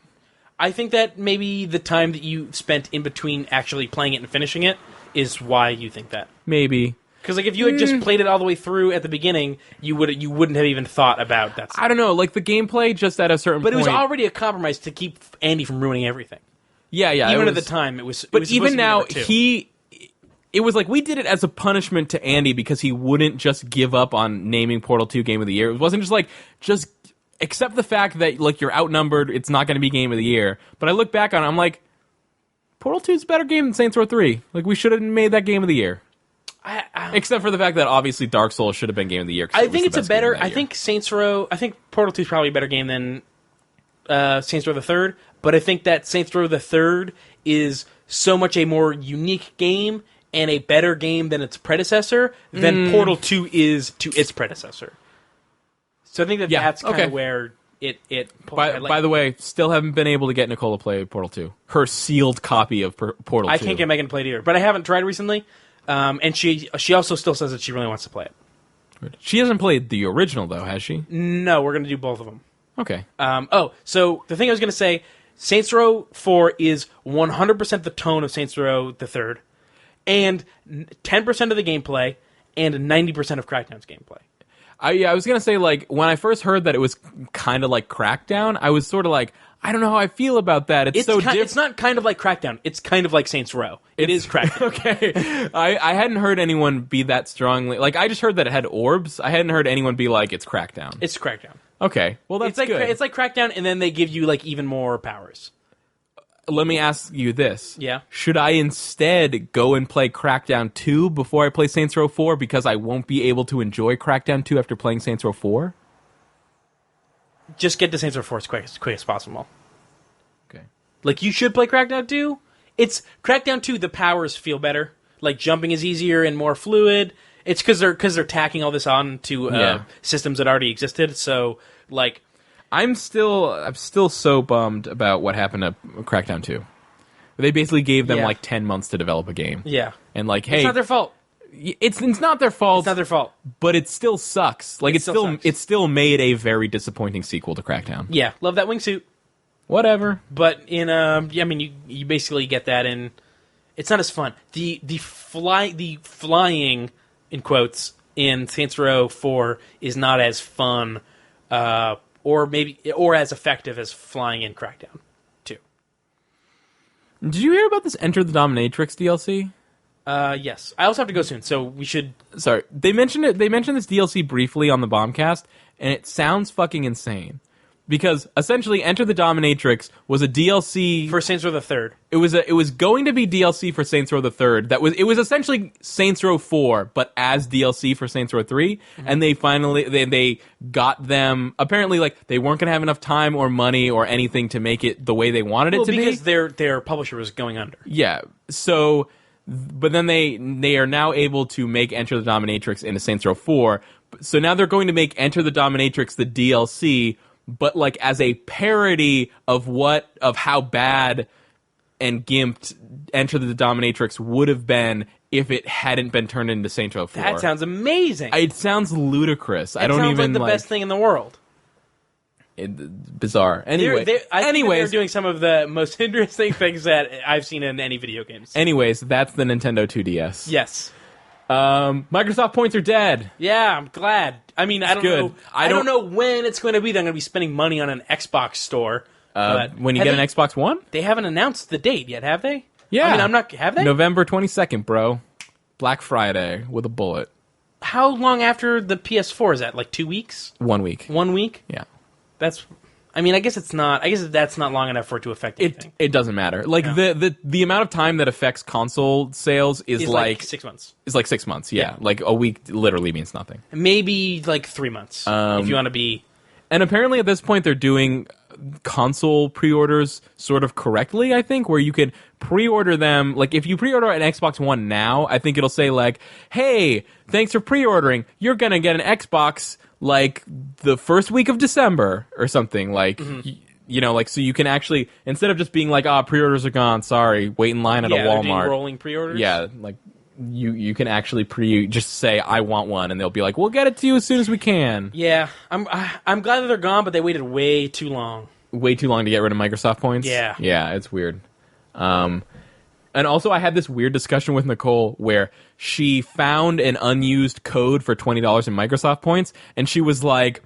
S2: I think that maybe the time that you spent in between actually playing it and finishing it is why you think that.
S1: Maybe.
S2: Because like if you had just played it all the way through at the beginning, you wouldn't have even thought about that stuff.
S1: I don't know, like the gameplay just at a certain
S2: But
S1: point.
S2: it was already a compromise to keep Andy from ruining everything.
S1: Yeah.
S2: Even
S1: it
S2: at the time, it was.
S1: But
S2: it was
S1: even
S2: supposed to be
S1: now, it was like we did it as a punishment to Andy because he wouldn't just give up on naming Portal 2 Game of the Year. It wasn't just like, just accept the fact that like you're outnumbered, it's not going to be Game of the Year. But I look back on it, I'm like, Portal 2 is a better game than Saints Row 3. Like, we should have made that Game of the Year. Except for the fact that obviously Dark Souls should have been Game of the Year.
S2: I think it's a better. I think Saints Row. I think Portal 2 is probably a better game than Saints Row the Third. But I think that Saints Row the Third is so much a more unique game and a better game than its predecessor than Portal 2 is to its predecessor. So I think that's kind of where it
S1: by the way, still haven't been able to get Nicola to play Portal 2. Her sealed copy of Portal 2.
S2: I can't get Megan to play it either, but I haven't tried recently. And she also still says that she really wants to play it.
S1: She hasn't played the original though, has she?
S2: No, we're going to do both of them.
S1: Okay.
S2: So the thing I was going to say, Saints Row 4 is 100% the tone of Saints Row the Third, and 10% of the gameplay, and 90% of Crackdown's gameplay.
S1: I was going to say, like, when I first heard that it was kind of like Crackdown, I was sort of like, I don't know how I feel about that. It's so different.
S2: It's not kind of like Crackdown. It's kind of like Saints Row. It is Crackdown.
S1: Okay. I hadn't heard anyone be that strongly. Like, I just heard that it had orbs. I hadn't heard anyone be like, it's Crackdown.
S2: It's Crackdown.
S1: Okay. Well, that's good.
S2: It's like Crackdown, and then they give you, like, even more powers.
S1: Let me ask you this.
S2: Yeah.
S1: Should I instead go and play Crackdown 2 before I play Saints Row 4 because I won't be able to enjoy Crackdown 2 after playing Saints Row 4?
S2: Just get to Saints Row 4 as quick as possible.
S1: Okay.
S2: Like, you should play Crackdown 2. It's Crackdown 2, the powers feel better. Like, jumping is easier and more fluid. It's because they're tacking all this on to systems that already existed. So, like,
S1: I'm still so bummed about what happened to Crackdown 2. They basically gave them like 10 months to develop a game.
S2: Yeah.
S1: And like, hey,
S2: it's not their fault.
S1: It's not their fault.
S2: It's not their fault.
S1: But it still sucks. Like it still made a very disappointing sequel to Crackdown.
S2: Yeah, love that wingsuit.
S1: Whatever.
S2: But in you basically get that in. It's not as fun. The flying in quotes in Saints Row 4 is not as fun. Or as effective as flying in Crackdown 2.
S1: Did you hear about this Enter the Dominatrix DLC?
S2: Yes. I also have to go soon, so we should...
S1: Sorry. They mentioned it. They mentioned this DLC briefly on the Bombcast, and it sounds fucking insane. Because essentially, Enter the Dominatrix was a DLC
S2: for Saints Row the Third.
S1: It was going to be DLC for Saints Row the Third. It was essentially Saints Row 4, but as DLC for Saints Row 3. Mm-hmm. And they finally they got them. Apparently, like they weren't going to have enough time or money or anything to make it the way they wanted it to be
S2: because their publisher was going under.
S1: Yeah. So, but then they are now able to make Enter the Dominatrix into Saints Row 4. So now they're going to make Enter the Dominatrix the DLC. But like as a parody of how bad and gimped Enter the Dominatrix would have been if it hadn't been turned into Saints Row 4.
S2: That sounds amazing.
S1: It sounds ludicrous. I don't
S2: sounds
S1: even
S2: like the best thing in the world.
S1: Bizarre. Anyway,
S2: I think they're doing some of the most interesting things that I've seen in any video games.
S1: Anyways, that's the Nintendo 2DS.
S2: Yes.
S1: Microsoft points are dead.
S2: Yeah, I'm glad. I mean, I don't know. I don't know when it's going to be. They're going to be spending money on an Xbox store.
S1: When you get an Xbox One?
S2: They haven't announced the date yet, have they?
S1: Yeah.
S2: I mean, have they?
S1: November 22nd, bro. Black Friday with a bullet.
S2: How long after the PS4 is that? Like 2 weeks?
S1: 1 week.
S2: 1 week?
S1: Yeah.
S2: That's I mean, I guess it's not. I guess that's not long enough for it to affect anything.
S1: It doesn't matter. Like
S2: No.
S1: the amount of time that affects console sales is
S2: It's
S1: like
S2: 6 months.
S1: is like 6 months. Yeah.
S2: Yeah.
S1: Like a week literally means nothing.
S2: Maybe like 3 months if you want to be.
S1: And apparently at this point they're doing console pre-orders sort of correctly, I think, where you could pre-order them. Like if you pre-order an Xbox One now, I think it'll say like, "Hey, thanks for pre-ordering. You're going to get an Xbox like the first week of December or something." Like you know, like so you can actually, instead of just being like, "Pre-orders are gone. Sorry. Wait in line at a
S2: They're doing
S1: Walmart."
S2: rolling pre-orders.
S1: Yeah, like you can actually just say I want one, and they'll be like, "We'll get it to you as soon as we can."
S2: Yeah, I'm glad that they're gone, but they waited way too long.
S1: Way too long to get rid of Microsoft points.
S2: Yeah.
S1: Yeah, it's weird. And also I had this weird discussion with Nicole where she found an unused code for $20 in Microsoft points, and she was like,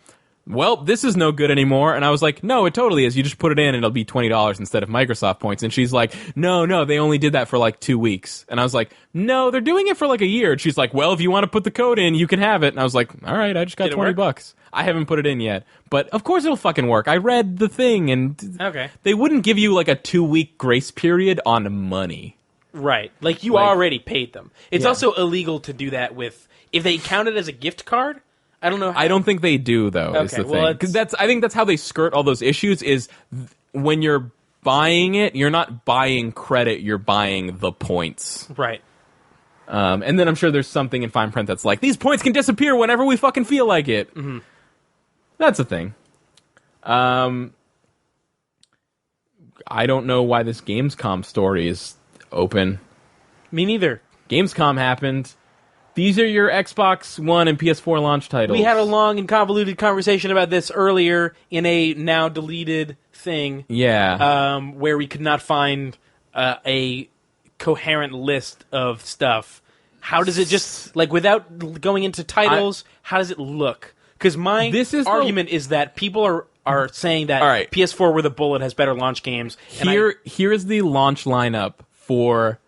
S1: "Well, this is no good anymore." And I was like, "No, it totally is. You just put it in and it'll be $20 instead of Microsoft points." And she's like, No, they only did that for like 2 weeks." And I was like, "No, they're doing it for like a year." And she's like, "Well, if you want to put the code in, you can have it." And I was like, "All right, I just got
S2: Did it
S1: 20
S2: work?
S1: bucks. I haven't put it in yet. But of course it'll fucking work. I read the thing, and
S2: Okay.
S1: they wouldn't give you like a 2-week grace period on money.
S2: Right. Like you
S1: Like-
S2: already paid them. It's
S1: Yeah.
S2: also illegal to do that with if they count it as a gift card. I don't know.
S1: I don't think they do though. Is
S2: Okay,
S1: the
S2: well,
S1: thing, because I think that's how they skirt all those issues. Is when you're buying it, you're not buying credit, you're buying the points.
S2: Right.
S1: And then I'm sure there's something in fine print that's like, these points can disappear whenever we fucking feel like it. Mm-hmm. That's a thing. I don't know why this Gamescom story is open.
S2: Me neither.
S1: Gamescom happened. These are your Xbox One and PS4 launch titles.
S2: We had a long and convoluted conversation about this earlier in a now deleted thing.
S1: Yeah.
S2: Where we could not find a coherent list of stuff. How does it just, like, without going into titles, how does it look? Because my
S1: This is the-
S2: argument is that people are saying that
S1: All right.
S2: PS4 with a bullet has better launch games. And
S1: Here is the launch lineup for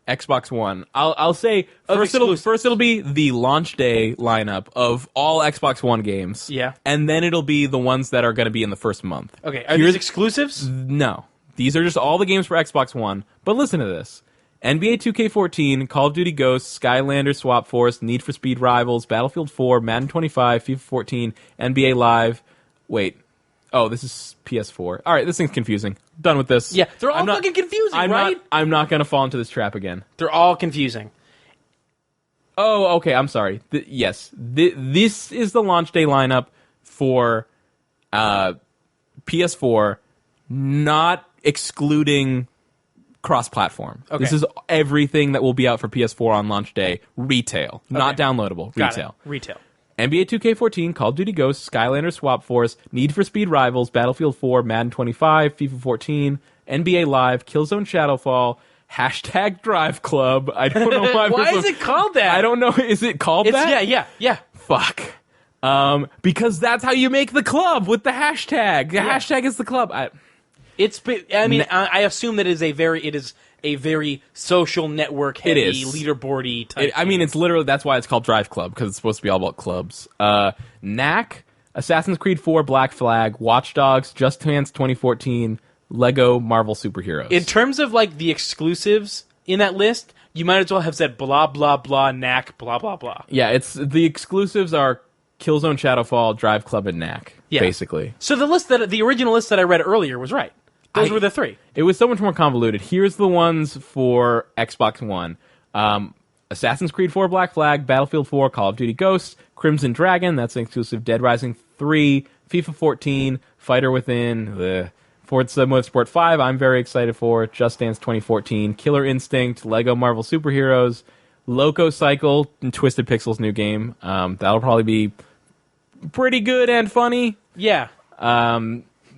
S1: Xbox One. I'll say first it'll be the launch day lineup of all Xbox One games.
S2: Yeah.
S1: And then it'll be the ones that are going to be in the first month.
S2: Okay, are
S1: Here's-
S2: these exclusives?
S1: No. These are just all the games for Xbox One. But listen to this. NBA 2K14, Call of Duty Ghosts, Skylanders Swap Force, Need for Speed Rivals, Battlefield 4, Madden 25, FIFA 14, NBA Live. Wait. Oh, this is PS4. All right, this thing's confusing. Done with this.
S2: Yeah, they're all
S1: I'm not-
S2: fucking confusing,
S1: I'm
S2: right?
S1: I'm not going to fall into this trap again.
S2: They're all confusing.
S1: Oh, okay. I'm sorry. Yes, this is the launch day lineup for PS4, not excluding cross-platform.
S2: Okay.
S1: This is everything that will be out for PS4 on launch day. Retail, not
S2: Okay.
S1: downloadable.
S2: Got
S1: Retail.
S2: it. Retail.
S1: NBA 2K14, Call of Duty Ghosts, Skylanders Swap Force, Need for Speed Rivals, Battlefield 4, Madden 25, FIFA 14, NBA Live, Killzone Shadowfall, # Drive Club. I don't know why.
S2: Why is it called that?
S1: I don't know. Is it called
S2: It's
S1: that?
S2: yeah.
S1: Fuck. Because that's how you make the club, with the hashtag. The hashtag is the club.
S2: I assume that it is a very social network heavy,
S1: It is.
S2: leaderboardy type.
S1: It's literally, that's why it's called Drive Club, because it's supposed to be all about clubs. Knack, Assassin's Creed 4, Black Flag, Watch Dogs, Just Dance 2014, Lego, Marvel Superheroes.
S2: In terms of like the exclusives in that list, you might as well have said blah blah blah knack blah blah blah.
S1: Yeah, it's the exclusives are Killzone Shadowfall, Drive Club, and Knack,
S2: Yeah.
S1: basically.
S2: So the original list that I read earlier was right. Those were the three.
S1: It was so much more convoluted. Here's the ones for Xbox One. Assassin's Creed 4 Black Flag, Battlefield 4, Call of Duty Ghosts, Crimson Dragon, that's an exclusive, Dead Rising 3, FIFA 14, Fighter Within, Forza Motorsport 5, I'm very excited for, Just Dance 2014, Killer Instinct, Lego Marvel Superheroes, Loco Cycle, and Twisted Pixel's new game. That'll probably be pretty good and funny.
S2: Yeah.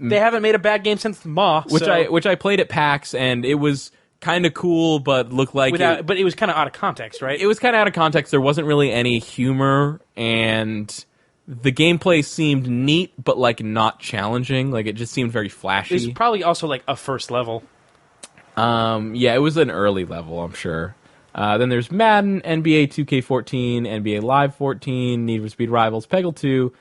S2: They haven't made a bad game since Maw,
S1: Which I played at PAX, and it was kind of cool, but looked like
S2: but it was kind of out of context, right?
S1: it was kind of out of context. There wasn't really any humor, and the gameplay seemed neat, but like not challenging. Like it just seemed very
S2: It was
S1: flashy.
S2: probably also like a first level.
S1: Yeah, it was an early level, I'm sure. Then there's Madden, NBA 2K14, NBA Live 14, Need for Speed Rivals, Peggle 2,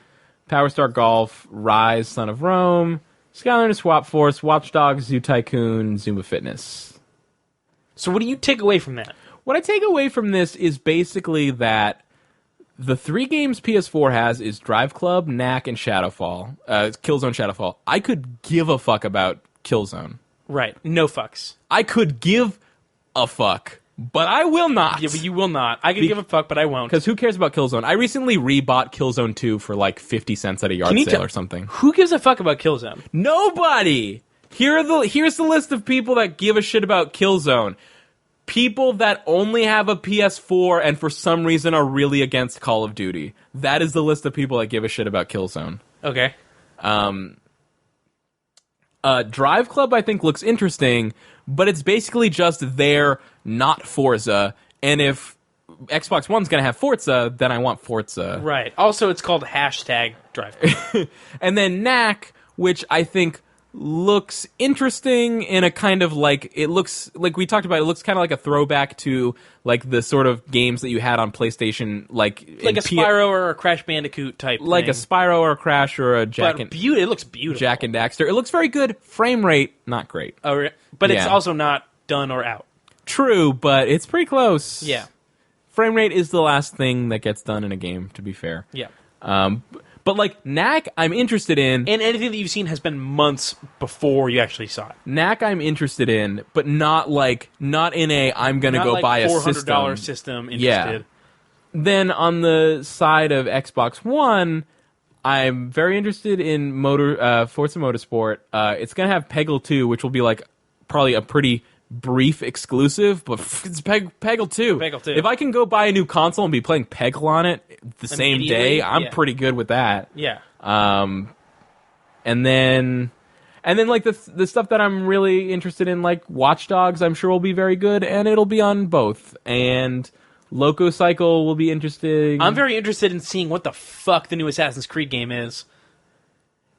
S1: Power Star Golf, Rise, Son of Rome, Skylanders, Swap Force, Watch Dogs, Zoo Tycoon, Zumba Fitness.
S2: So what do you take away from that?
S1: What I take away from this is basically that the 3 games PS4 has is Drive Club, Knack, and Shadowfall. Killzone Shadowfall. I could give a fuck about Killzone.
S2: Right. No fucks.
S1: I could give a fuck, but I will not.
S2: Yeah, but you will not. I can give a fuck, but I won't.
S1: Because who cares about Killzone? I recently rebought Killzone 2 for like 50 cents at a yard sale or something.
S2: Who gives a fuck about Killzone?
S1: Nobody! Here's the list of people that give a shit about Killzone. People that only have a PS4 and for some reason are really against Call of Duty. That is the list of people that give a shit about Killzone.
S2: Okay.
S1: Drive Club, I think, looks interesting, but it's basically just there, not Forza. And if Xbox One's going to have Forza, then I want Forza.
S2: Right. Also, it's called hashtag Drive Club.
S1: And then Knack, which I think looks interesting in a kind of like, it looks, like we talked about, it looks kind of like a throwback to like the sort of games that you had on PlayStation, like
S2: a Spyro or a Crash Bandicoot type
S1: like
S2: thing.
S1: a Spyro or a Crash or a Jack
S2: But
S1: and
S2: it looks beautiful.
S1: Jack and Daxter. It looks very good. Frame rate, not great.
S2: But it's
S1: Yeah.
S2: also not done or out.
S1: True, but it's pretty close.
S2: Yeah.
S1: Frame rate is the last thing that gets done in a game, to be fair.
S2: Yeah.
S1: But like Knack, I'm interested in.
S2: And anything that you've seen has been months before you actually saw it.
S1: Knack, I'm interested in, but not in a I'm gonna
S2: Not
S1: go
S2: like
S1: buy a
S2: $400
S1: system.
S2: system interested.
S1: Yeah. Then on the side of Xbox One, I'm very interested in Forza Motorsport. It's gonna have Peggle 2, which will be like probably a pretty brief exclusive, but it's Peggle 2.
S2: Peggle 2.
S1: If I can go buy a new console and be playing Peggle on it the same
S2: Immediately?
S1: day, I'm
S2: Yeah.
S1: pretty good with that.
S2: Yeah.
S1: And then like the stuff that I'm really interested in, like Watch Dogs, I'm sure will be very good, and it'll be on both. And Loco Cycle will be interesting.
S2: I'm very interested in seeing what the fuck the new Assassin's Creed game is.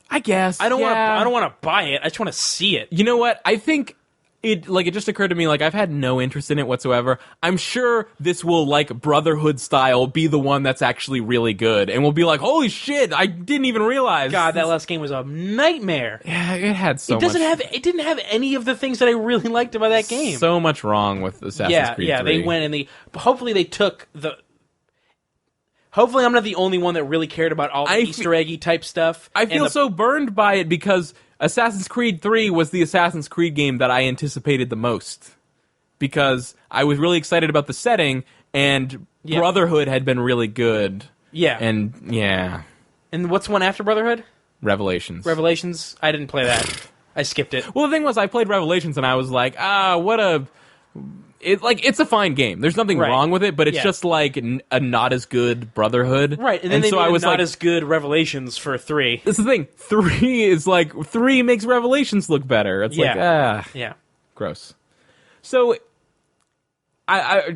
S1: I guess
S2: I don't
S1: yeah.
S2: want to buy it. I just want to see it.
S1: You know what? I think it just occurred to me, like, I've had no interest in it whatsoever. I'm sure this will, like, Brotherhood style, be the one that's actually really good. And we'll be like, holy shit, I didn't even realize.
S2: God, that last game was a nightmare.
S1: Yeah, it had so much.
S2: It didn't have any of the things that I really liked about that game.
S1: So much wrong with Assassin's Creed 3.
S2: Yeah, they went and hopefully they took the... Hopefully I'm not the only one that really cared about all the Easter eggy type stuff.
S1: I feel so burned by it because Assassin's Creed 3 was the Assassin's Creed game that I anticipated the most. Because I was really excited about the setting, and Brotherhood had been really good.
S2: Yeah.
S1: And, yeah.
S2: And what's one after Brotherhood?
S1: Revelations.
S2: Revelations? I didn't play that. I skipped it.
S1: Well, the thing was, I played Revelations, and I was like, it's a fine game. There's nothing wrong with it, but it's just like a not as good Brotherhood.
S2: Right, and then they
S1: so
S2: made
S1: I was
S2: not
S1: like,
S2: as good Revelations for 3.
S1: This is the thing. 3 makes Revelations look better. It's
S2: Yeah.
S1: gross. So,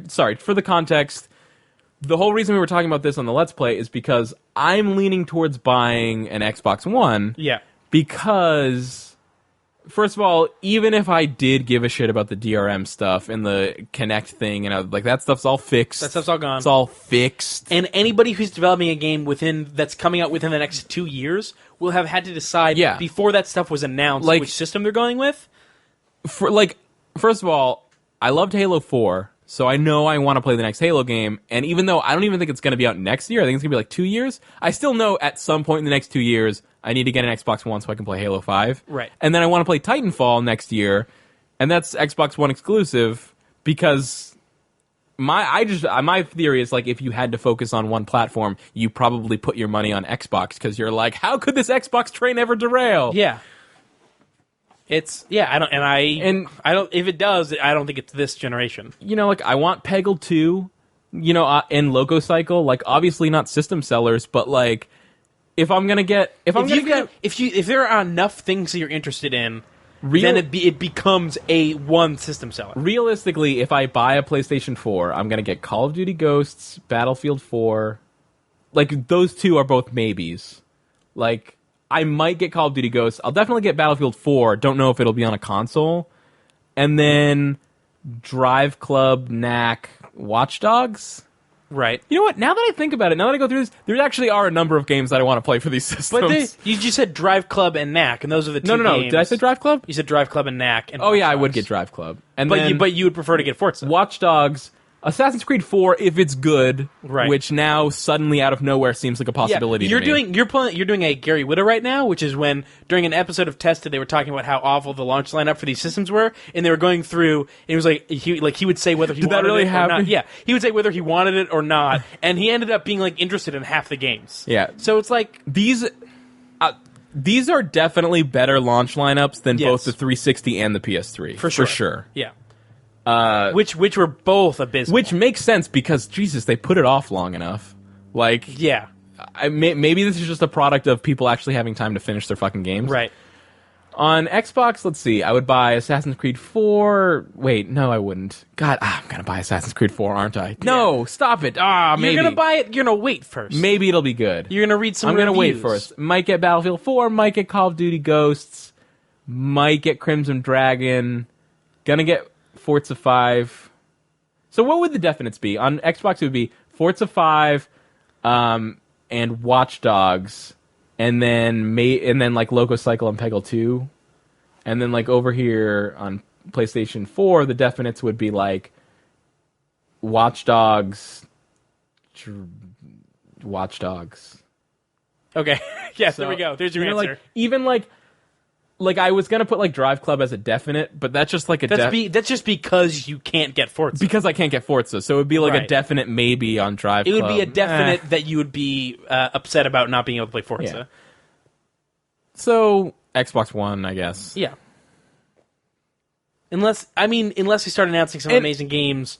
S1: sorry, for the context, the whole reason we were talking about this on the Let's Play is because I'm leaning towards buying an Xbox One.
S2: Yeah.
S1: Because, first of all, even if I did give a shit about the DRM stuff and the Kinect thing, and like that stuff's all fixed.
S2: That stuff's all gone.
S1: It's all fixed.
S2: And anybody who's developing a game that's coming out within the next 2 years will have had to decide before that stuff was announced which system they're going with.
S1: First of all, I loved Halo 4, so I know I want to play the next Halo game, and even though I don't even think it's going to be out next year, I think it's going to be like 2 years, I still know at some point in the next 2 years, I need to get an Xbox One so I can play Halo 5.
S2: Right.
S1: And then I want to play Titanfall next year, and that's Xbox One exclusive, because my theory is, like, if you had to focus on one platform, you probably put your money on Xbox, because you're like, how could this Xbox train ever derail?
S2: Yeah. If it does, I don't think it's this generation.
S1: You know, like, I want Peggle 2, and Loco Cycle, like, obviously not system sellers, but, like, if
S2: there are enough things that you're interested in, then it becomes a one system seller.
S1: Realistically, if I buy a PlayStation 4, I'm going to get Call of Duty Ghosts, Battlefield 4. Like, those two are both maybes. Like, I might get Call of Duty Ghosts. I'll definitely get Battlefield 4. Don't know if it'll be on a console. And then Drive Club, Knack, Watch Dogs.
S2: Right.
S1: You know what? Now that I think about it, now that I go through this, there actually are a number of games that I want to play for these systems.
S2: But you just said Drive Club and Knack, and those are the two
S1: no.
S2: games.
S1: Did I say Drive Club?
S2: You said Drive Club and Knack. And
S1: Oh yeah,
S2: Watch
S1: I would
S2: Dogs.
S1: get Drive Club. And
S2: But
S1: then
S2: you would prefer to get Forza.
S1: Watch Dogs, Assassin's Creed 4 if it's good,
S2: Right.
S1: which now suddenly out of nowhere seems like a possibility.
S2: You're
S1: to me.
S2: you're doing a Gary Whitta right now, which is when during an episode of Tested they were talking about how awful the launch lineup for these systems were, and they were going through. And it was like he would say whether he
S1: Did that
S2: wanted
S1: really
S2: it or
S1: happen?
S2: not. Yeah, he would say whether he wanted it or not, and he ended up being like interested in half the games.
S1: Yeah.
S2: So it's like
S1: These are definitely better launch lineups than
S2: Yes.
S1: both the 360 and the PS3
S2: for sure. Yeah. Which were both abysmal.
S1: Which makes sense because Jesus, they put it off long enough. Like,
S2: yeah.
S1: maybe this is just a product of people actually having time to finish their fucking games.
S2: Right.
S1: On Xbox, let's see, I would buy Assassin's Creed 4. Wait, no, I wouldn't. God, I'm gonna buy Assassin's Creed 4, aren't I? No, stop it. Maybe.
S2: You're gonna buy it. You're gonna wait first.
S1: Maybe it'll be good.
S2: You're gonna read some.
S1: I'm gonna wait
S2: reviews.
S1: first. Might get Battlefield 4. Might get Call of Duty Ghosts. Might get Crimson Dragon. Gonna get Forza 5. So what would the definites be? On Xbox, it would be Forza 5, and Watch Dogs, and then like Loco Cycle and Peggle 2, and then like over here on PlayStation 4, the definites would be like Watch Dogs.
S2: Okay. Yes.
S1: So,
S2: there we go. There's your
S1: you know,
S2: answer.
S1: like, even like I was gonna put like Drive Club as a definite, but that's just like a
S2: That's just because you can't get Forza.
S1: because I can't get Forza, so it would be like a
S2: Right.
S1: definite maybe on Drive
S2: It
S1: Club.
S2: would be a definite that you would be upset about not being able to play Forza.
S1: So Xbox One, I guess.
S2: Yeah. Unless they start announcing some
S1: And-
S2: amazing games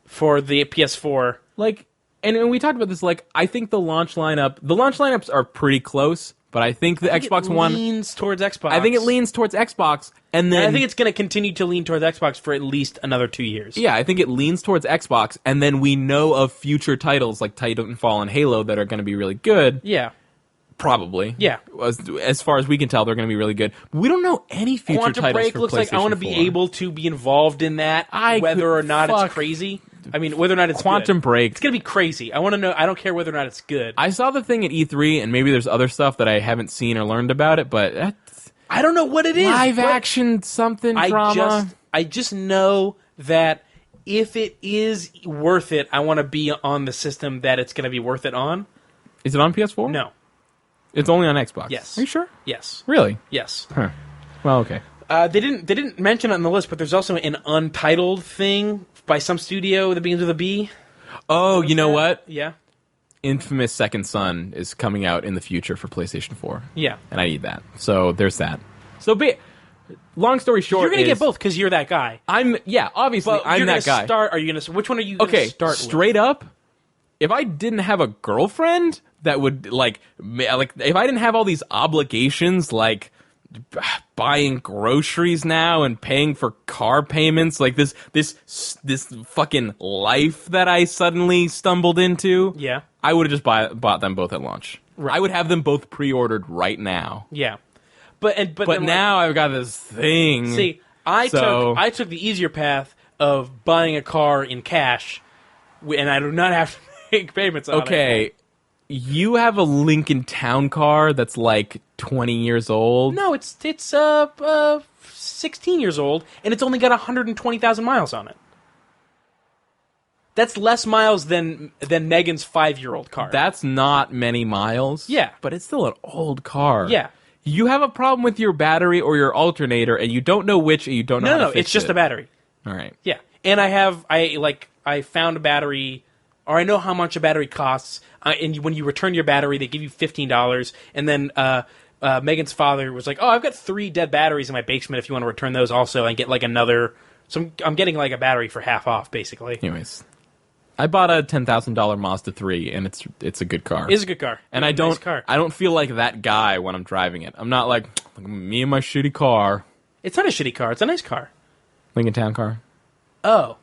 S2: for the PS4.
S1: Like, and we talked about this. Like, I think the launch lineups are pretty close, but I think the Xbox One
S2: leans towards Xbox.
S1: I think it leans towards Xbox, and then
S2: And I think it's going to continue to lean towards Xbox for at least another 2 years.
S1: yeah, I think it leans towards Xbox, and then we know of future titles like Titanfall and Halo that are going to be really good.
S2: Yeah.
S1: Probably.
S2: Yeah.
S1: As far as we can tell, they're going to be really good. We don't know any future
S2: Quantum
S1: titles
S2: Break
S1: for
S2: looks like I want to be
S1: 4.
S2: able to be involved in that, whether or not it's crazy. I mean, whether or not it's
S1: Quantum
S2: good.
S1: Break.
S2: It's going to be crazy. I want to know. I don't care whether or not it's good.
S1: I saw the thing at E3, and maybe there's other stuff that I haven't seen or learned about it, but that's
S2: I don't know what it is.
S1: live
S2: but
S1: action something drama.
S2: I just know that if it is worth it, I want to be on the system that it's going to be worth it on.
S1: Is it on PS4?
S2: No.
S1: It's only on Xbox.
S2: Yes.
S1: Are you sure?
S2: Yes.
S1: Really?
S2: Yes.
S1: Huh. Well, okay.
S2: They didn't mention it on the list, but there's also an untitled thing by some studio that begins with a B.
S1: Oh, you know what?
S2: Yeah.
S1: Infamous Second Son is coming out in the future for PlayStation 4.
S2: Yeah.
S1: And I need that. So there's that. So long story short,
S2: You're gonna get both because you're that guy.
S1: Obviously
S2: But
S1: I'm
S2: you're
S1: that
S2: gonna
S1: guy.
S2: Start? Are you gonna? Which one are you? Gonna
S1: Okay,
S2: start with?
S1: straight up, if I didn't have a girlfriend that would like if I didn't have all these obligations like buying groceries now and paying for car payments, like this fucking life that I suddenly stumbled into,
S2: Yeah.
S1: I would have just bought them both at launch. I would have them both pre-ordered right now.
S2: Yeah. But then,
S1: now I've got this thing.
S2: see, I
S1: So-
S2: took the easier path of buying a car in cash, and I do not have to make payments on it.
S1: Okay, you have a Lincoln Town Car that's like 20 years old.
S2: No, it's 16 years old, and it's only got 120,000 miles on it. That's less miles than Megan's 5-year-old car.
S1: That's not many miles.
S2: Yeah.
S1: But it's still an old car.
S2: Yeah.
S1: You have a problem with your battery or your alternator, and you don't know which, and you don't know how to
S2: no,
S1: fix
S2: it's just
S1: it.
S2: the battery.
S1: All right.
S2: Yeah, and I found a battery, or I know how much a battery costs. And when you return your battery, they give you $15. And then Megan's father was like, "Oh, I've got 3 dead batteries in my basement. If you want to return those, also, and get like another." So I'm getting like a battery for half off, basically.
S1: Anyways, I bought a $10,000 Mazda 3, and it's a good car.
S2: It's a good car,
S1: and
S2: It's
S1: I
S2: a
S1: don't
S2: nice car.
S1: I don't feel like that guy when I'm driving it. I'm not like me and my shitty car.
S2: It's not a shitty car. It's a nice car.
S1: Lincoln Town Car.
S2: Oh,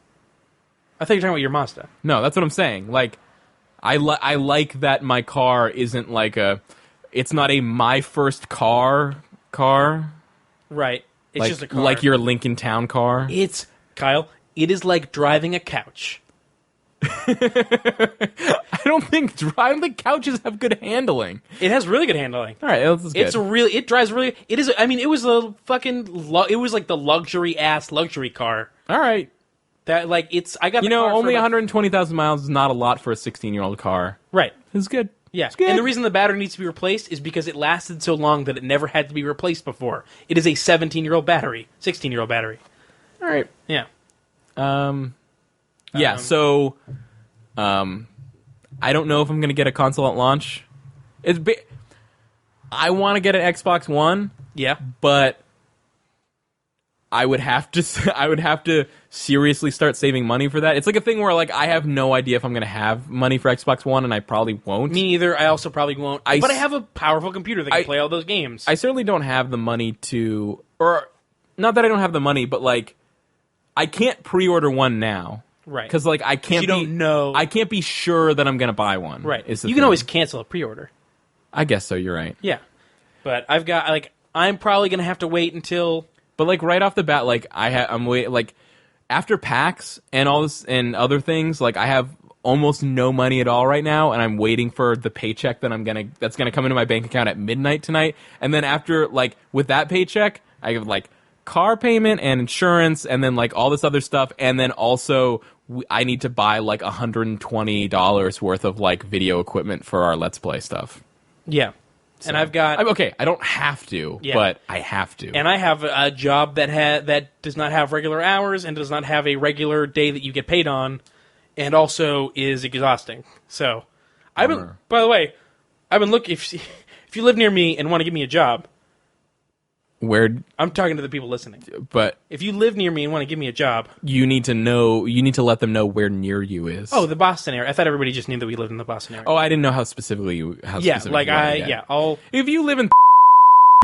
S2: I thought you were talking about your Mazda.
S1: No, that's what I'm saying. Like, I like that my car isn't like it's not a my first car.
S2: Right. It's
S1: Like,
S2: just a car.
S1: like your Lincoln Town Car.
S2: It's Kyle. It is like driving a couch.
S1: I don't think couches have good handling.
S2: It has really good handling.
S1: All right, this is good.
S2: It drives really. It is. I mean, it was a fucking. It was like the luxury car.
S1: All right.
S2: That like it's. I got.
S1: Only 120,000 miles is not a lot for a 16-year-old car.
S2: Right.
S1: It's good.
S2: Yeah,
S1: It's good.
S2: and the reason the battery needs to be replaced is because it lasted so long that it never had to be replaced before. It is a 17-year-old battery, 16-year-old battery.
S1: All right.
S2: Yeah.
S1: Yeah. So, I don't know if I'm going to get a console at launch. I want to get an Xbox One,
S2: Yeah.
S1: but I would have to seriously start saving money for that. It's like a thing where like I have no idea if I'm going to have money for Xbox One, and I probably won't.
S2: Me either. I also probably won't. But I have a powerful computer that can play all those games.
S1: I certainly don't have the money to, or not that I don't have the money, but like I can't pre-order one now.
S2: Right.
S1: Because like I can't.
S2: You don't know.
S1: I can't be sure that I'm going to buy one.
S2: Right.
S1: You
S2: can always cancel a pre-order.
S1: I guess so. You're right.
S2: Yeah. But I've got like I'm probably going to have to wait until.
S1: But like right off the bat, like I'm waiting. Like after PAX and all this and other things, like I have almost no money at all right now, and I'm waiting for the paycheck that's gonna come into my bank account at midnight tonight. And then after like with that paycheck, I have like car payment and insurance, and then like all this other stuff, and then also I need to buy like $120 worth of like video equipment for our Let's Play stuff.
S2: Yeah. So, and I've got
S1: okay. I don't have to, but I have to.
S2: And I have a job that does not have regular hours and does not have a regular day that you get paid on, and also is exhausting. So, by the way, I've been looking. If you live near me and want to give me a job, I'm talking to the people listening.
S1: But
S2: if you live near me and want to give me a job,
S1: you need to know. You need to let them know where near you is.
S2: Oh, the Boston area. I thought everybody just knew that we lived in the Boston area.
S1: Oh, I didn't know how specifically. If you live in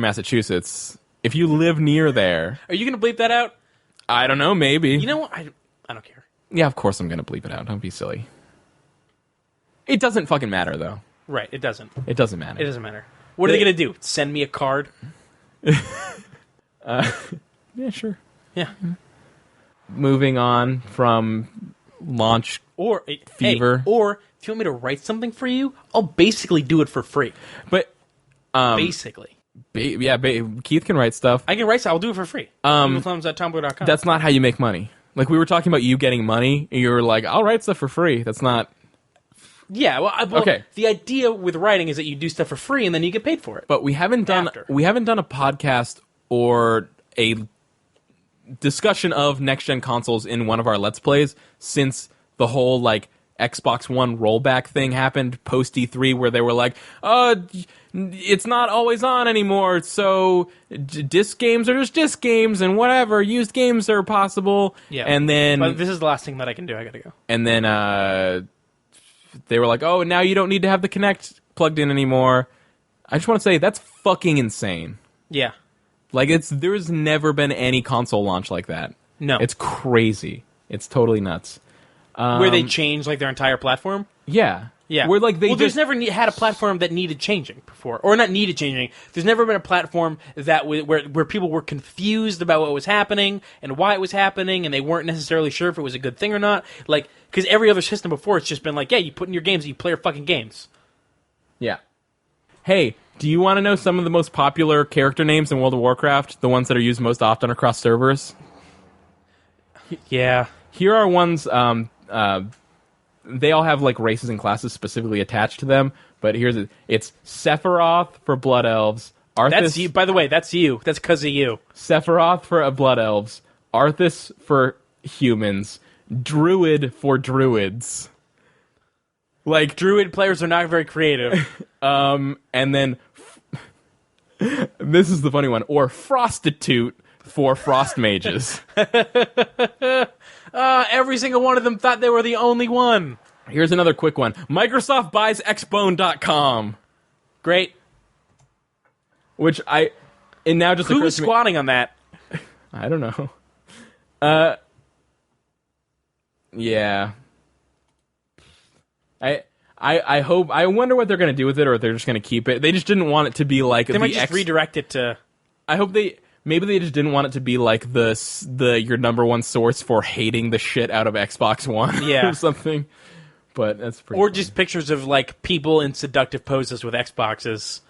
S1: Massachusetts, if you live near there,
S2: are you going to bleep that out?
S1: I don't know. Maybe.
S2: You know what? I don't care.
S1: Yeah, of course I'm going to bleep it out. Don't be silly. It doesn't fucking matter though.
S2: Right. It doesn't.
S1: It doesn't matter.
S2: It doesn't matter. What are they going to do? Send me a card?
S1: Yeah, sure.
S2: Yeah.
S1: Moving on from launch
S2: or
S1: fever.
S2: Or if you want me to write something for you, I'll basically do it for free.
S1: But
S2: basically.
S1: Keith can write stuff.
S2: I can write stuff. I'll do it for free. EvilThumbs@tumblr.com.
S1: That's not how you make money. Like we were talking about you getting money, and you were like, "I'll write stuff for free." That's not.
S2: Yeah, well,
S1: okay.
S2: The idea with writing is that you do stuff for free and then you get paid for it.
S1: But we haven't done a podcast or a discussion of next gen consoles in one of our Let's Plays since the whole like Xbox One rollback thing happened post E3, where they were like, it's not always on anymore, so disc games are just disc games and whatever, used games are possible.
S2: Yeah.
S1: And then
S2: but this is the last thing that I can do. I gotta go.
S1: And then they were like, oh, now you don't need to have the Kinect plugged in anymore. I just want to say that's fucking insane.
S2: Yeah.
S1: Like there's never been any console launch like that.
S2: No.
S1: It's crazy. It's totally nuts.
S2: Where they change like their entire platform?
S1: Yeah.
S2: Yeah.
S1: Where like
S2: there's never had a platform that needed changing before, or not needed changing. There's never been a platform that where people were confused about what was happening and why it was happening, and they weren't necessarily sure if it was a good thing or not. Like, because every other system before, it's just been like, yeah, you put in your games, and you play your fucking games.
S1: Yeah. Hey, do you want to know some of the most popular character names in World of Warcraft? The ones that are used most often across servers?
S2: Yeah.
S1: Here are ones. They all have like races and classes specifically attached to them, but it's Sephiroth for Blood Elves. Arthas,
S2: that's you. By the way, that's you. That's because of you.
S1: Sephiroth for Blood Elves. Arthas for humans. Druid for druids.
S2: Like druid players are not very creative.
S1: And then this is the funny one. Or Frostitute for frost mages.
S2: Every single one of them thought they were the only one.
S1: Here's another quick one. Microsoft buys Xbone.com.
S2: Great.
S1: Which now just
S2: who was squatting on that?
S1: I don't know. Yeah. I hope. I wonder what they're going to do with it, or if they're just going to keep it. They just didn't want it to be like
S2: they might just redirect it to.
S1: I hope they. maybe they just didn't want it to be like the your number one source for hating the shit out of Xbox One
S2: Yeah.
S1: or something. But that's pretty.
S2: Or just pictures of like people in seductive poses with Xboxes.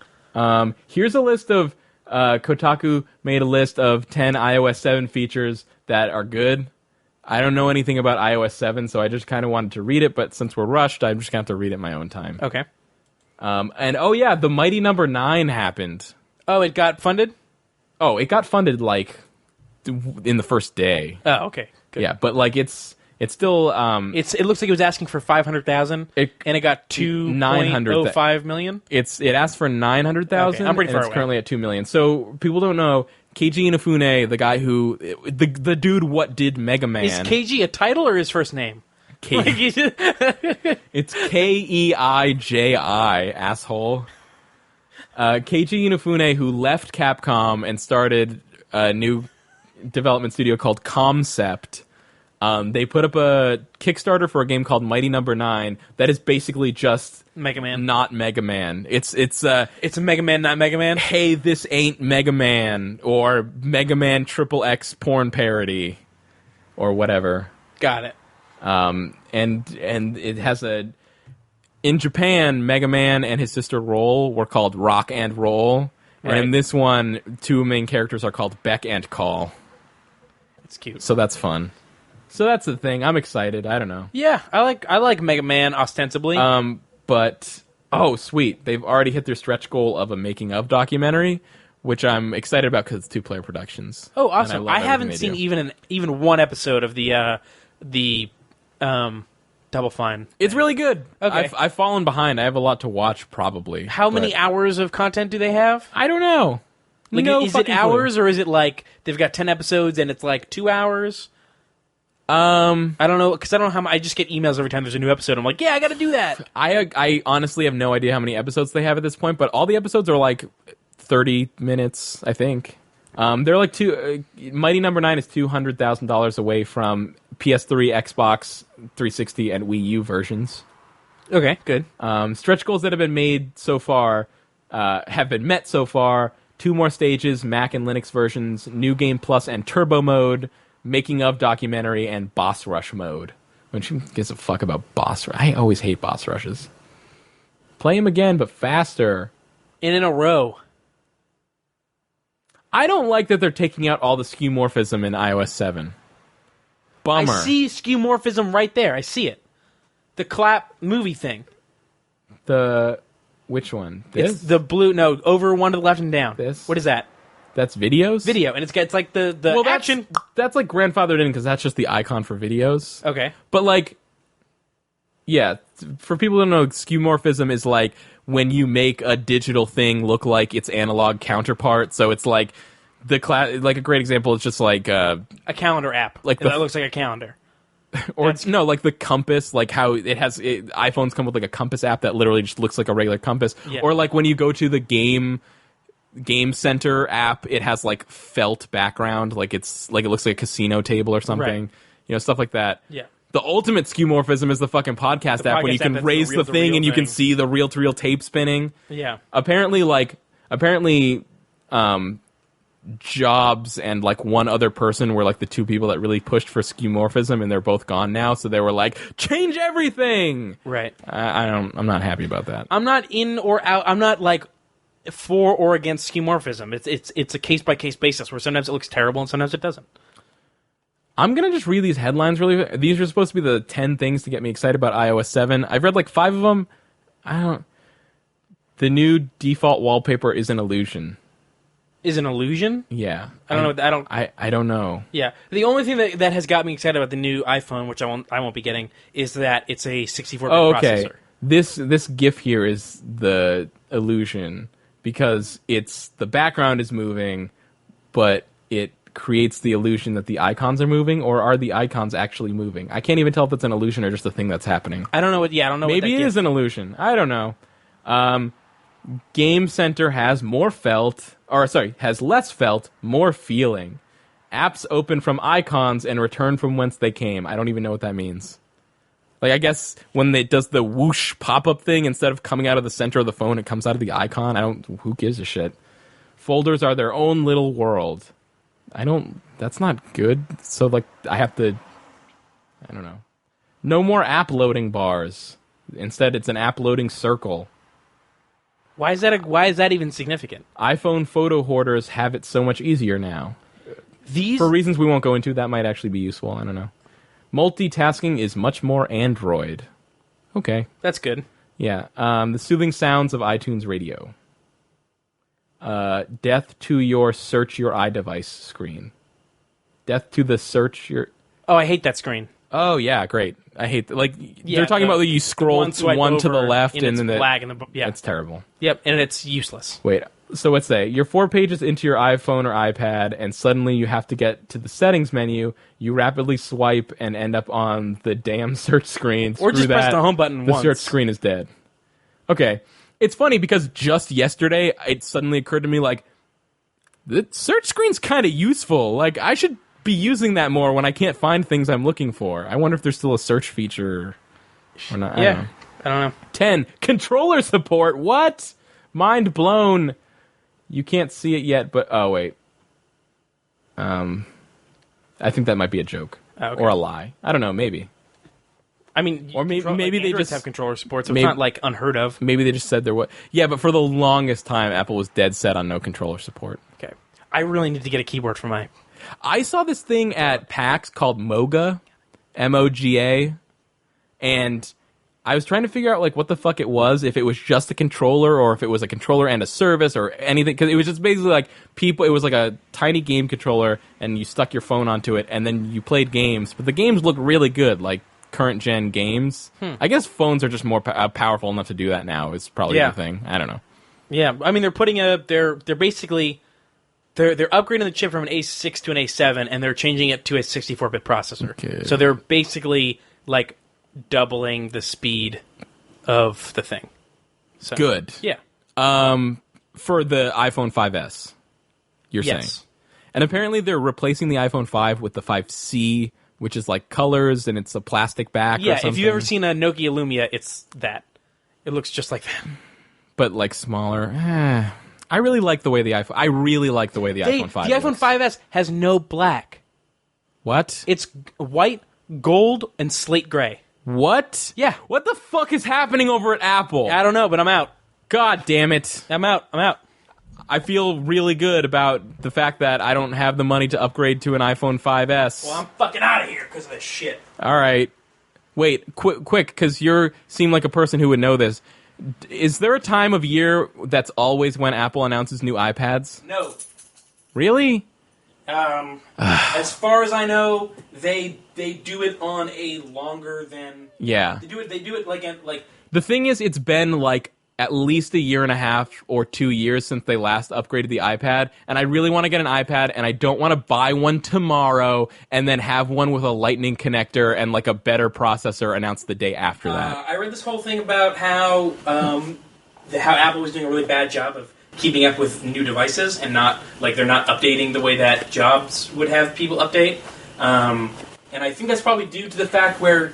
S1: Here's a list of Kotaku made a list of 10 iOS 7 features that are good. I don't know anything about iOS 7, so I just kind of wanted to read it, but since we're rushed, I'm just going to have to read it in my own time.
S2: Okay.
S1: And oh yeah, the Mighty Number 9 happened.
S2: Oh, it got funded?
S1: Oh, it got funded like in the first day.
S2: Oh, okay. Good.
S1: Yeah, but like it's still
S2: It looks like it was asking for 500,000 and it got 2.05 million.
S1: it asked for 900,000.
S2: Okay, I'm pretty
S1: and
S2: far
S1: it's
S2: away.
S1: currently at 2 million. So people don't know Keiji Inafune, the guy who the dude what did Mega Man.
S2: Is KG a title or his first name?
S1: It's Keiji, asshole. Keiji Inafune, who left Capcom and started a new development studio called Comcept. They put up a Kickstarter for a game called Mighty Number 9 that is basically just
S2: Mega Man.
S1: not Mega Man. It's
S2: It's a Mega Man, not Mega Man.
S1: hey, this ain't Mega Man, or Mega Man Triple X porn parody, or whatever.
S2: Got it.
S1: And it has in Japan, Mega Man and his sister Roll were called Rock and Roll, and in
S2: Right.
S1: this one, two main characters are called Beck and Call.
S2: It's cute.
S1: So that's fun. So that's the thing. I'm excited. I don't know.
S2: Yeah, I like Mega Man ostensibly.
S1: But oh, sweet! They've already hit their stretch goal of a making of documentary, which I'm excited about because it's 2-player productions.
S2: Oh,
S1: And
S2: awesome!
S1: love
S2: I haven't
S1: everything
S2: seen
S1: they do.
S2: even one episode of the Double Fine.
S1: It's really good.
S2: Okay.
S1: I've fallen behind. I have a lot to watch. Probably.
S2: How many
S1: but
S2: hours of content do they have?
S1: I don't know.
S2: Like,
S1: No
S2: is it
S1: fucking clue.
S2: hours or is it like they've got 10 episodes and it's like 2 hours? I don't know because I don't know how. I just get emails every time there's a new episode. I'm like, yeah, I got to do that.
S1: I honestly have no idea how many episodes they have at this point, but all the episodes are like 30 minutes, I think. They're like Mighty Number 9 is $200,000 away from PS3, Xbox 360, and Wii U versions.
S2: Okay, good.
S1: Stretch goals that have been made so far have been met so far. 2 more stages, Mac and Linux versions, New Game Plus and Turbo mode, making of documentary, and boss rush mode. Which gives a fuck about boss rush? I always hate boss rushes. Play them again, but faster.
S2: And in a row.
S1: I don't like that they're taking out all the skeuomorphism in iOS 7. Bummer.
S2: I see skeuomorphism right there. I see it. The clap movie thing.
S1: Which one? This?
S2: It's the blue. No, over one to the left and down.
S1: This?
S2: What is that?
S1: That's videos?
S2: Video, and it's like the
S1: Well,
S2: action.
S1: That's like grandfathered in because that's just the icon for videos.
S2: Okay.
S1: But like, yeah, for people who don't know, skeuomorphism is like when you make a digital thing look like its analog counterpart. So it's like like a great example is just like
S2: A calendar app.
S1: Like
S2: that looks like a calendar.
S1: or no, like the compass, like how iPhones come with like a compass app that literally just looks like a regular compass.
S2: Yeah.
S1: Or like when you go to the Game Center app, it has like felt background, like it looks like a casino table or something.
S2: Right.
S1: You know, stuff like that.
S2: Yeah.
S1: The ultimate skeuomorphism is the fucking podcast app when
S2: podcast
S1: you
S2: app
S1: can
S2: that's
S1: raise
S2: the
S1: the
S2: reel-to-reel
S1: thing and you can
S2: thing.
S1: see the reel-to-reel tape spinning.
S2: Yeah.
S1: Apparently, Jobs and like one other person were like the two people that really pushed for skeuomorphism, and they're both gone now. So they were like, change everything.
S2: Right.
S1: I'm not happy about that.
S2: I'm not in or out. I'm not like for or against skeuomorphism. It's a case by case basis where sometimes it looks terrible and sometimes it doesn't.
S1: I'm gonna just read these headlines really. These are supposed to be the 10 things to get me excited about iOS 7. I've read like 5 of them. The new default wallpaper is an illusion.
S2: Is an illusion?
S1: Yeah,
S2: I don't know.
S1: I don't know.
S2: Yeah. The only thing that has got me excited about the new iPhone, which I won't be getting, is that it's a 64-bit
S1: Oh, okay.
S2: processor.
S1: This GIF here is the illusion because the background is moving, but it creates the illusion that the icons are moving, or are the icons actually moving? I can't even tell if it's an illusion or just a thing that's happening.
S2: I don't know what. Yeah, I don't know.
S1: Maybe
S2: what
S1: it is an illusion. I don't know. Game Center has has less felt, more feeling. Apps open from icons and return from whence they came. I don't even know what that means. Like, I guess when it does the whoosh pop-up thing, instead of coming out of the center of the phone, it comes out of the icon. Who gives a shit? Folders are their own little world. That's not good. So, like, I don't know. No more app loading bars. Instead, it's an app loading circle.
S2: Why is that even significant?
S1: iPhone photo hoarders have it so much easier now. For reasons we won't go into, that might actually be useful. I don't know. Multitasking is much more Android. Okay.
S2: That's good.
S1: Yeah. The soothing sounds of iTunes Radio. Death to your search your iDevice screen. Death to the search your...
S2: Oh, I hate that screen.
S1: Oh, yeah, great. I hate that. Like, they're talking about you scroll one to the left and then
S2: black
S1: It's terrible.
S2: Yep, and it's useless.
S1: Wait, so let's say you're 4 pages into your iPhone or iPad, and suddenly you have to get to the settings menu. You rapidly swipe and end up on the damn search screen.
S2: Or just press the home button
S1: the
S2: once.
S1: search screen is dead. Okay. It's funny because just yesterday, it suddenly occurred to me, like, the search screen's kind of useful. Like, I should be using that more when I can't find things I'm looking for. I wonder if there's still a search feature or not.
S2: I don't know.
S1: 10. Controller support. What? Mind blown. You can't see it yet, but... Oh, wait. I think that might be a joke.
S2: Okay.
S1: Or a lie. I don't know. Maybe.
S2: I mean,
S1: or maybe they just
S2: have controller support, so it's not like unheard of.
S1: Maybe they just said there was. Yeah, but for the longest time, Apple was dead set on no controller support.
S2: Okay, I really need to get a keyboard for my.
S1: I saw this thing at PAX called Moga, MOGA, and I was trying to figure out like what the fuck it was, if it was just a controller or if it was a controller and a service or anything, because it was just basically like people. It was like a tiny game controller, and you stuck your phone onto it, and then you played games. But the games looked really good, like current gen games. I guess phones are just more powerful enough to do that now. Is probably the thing. I don't know.
S2: Yeah, I mean they're putting they're basically they're upgrading the chip from an A6 to an A7, and they're changing it to a 64-bit processor. Okay. So they're basically like doubling the speed of the thing. So,
S1: good.
S2: Yeah.
S1: For the iPhone 5S, you're saying, and apparently they're replacing the iPhone 5 with the 5C. Which is like colors, and it's a plastic back or something.
S2: Yeah, if you've ever seen a Nokia Lumia, it's that. It looks just like that.
S1: But like smaller. I really like the way the iPhone... iPhone 5
S2: The iPhone 5S has no black.
S1: What?
S2: It's white, gold, and slate gray.
S1: What?
S2: Yeah.
S1: What the fuck is happening over at Apple?
S2: I don't know, but I'm out.
S1: God damn it.
S2: I'm out.
S1: I feel really good about the fact that I don't have the money to upgrade to an iPhone 5S.
S2: Well, I'm fucking out of here because of this shit.
S1: All right. Wait, quick, because you seem like a person who would know this. Is there a time of year that's always when Apple announces new iPads?
S2: No.
S1: Really?
S2: As far as I know, they do it on a longer than...
S1: Yeah.
S2: They do it like...
S1: The thing is, it's been like at least a year and a half or 2 years since they last upgraded the iPad, and I really want to get an iPad, and I don't want to buy one tomorrow and then have one with a lightning connector and like a better processor announced the day after that.
S2: I read this whole thing about how Apple was doing a really bad job of keeping up with new devices and they're not updating the way that Jobs would have people update. And I think that's probably due to the fact where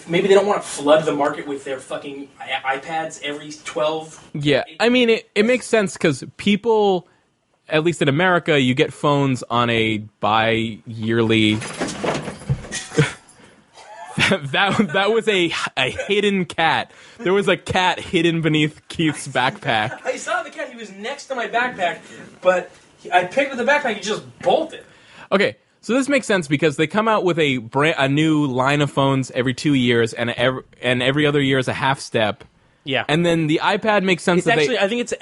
S2: maybe they don't want to flood the market with their fucking iPads every 12...
S1: Yeah, I mean, it makes sense because people, at least in America, you get phones on a bi-yearly... that was a hidden cat. There was a cat hidden beneath Keith's backpack.
S2: I saw the cat. He was next to my backpack, but I picked up the backpack and he just bolted.
S1: Okay. So this makes sense because they come out with a new line of phones every 2 years, and every other year is a half step.
S2: Yeah,
S1: and then the iPad makes sense.
S2: I think it's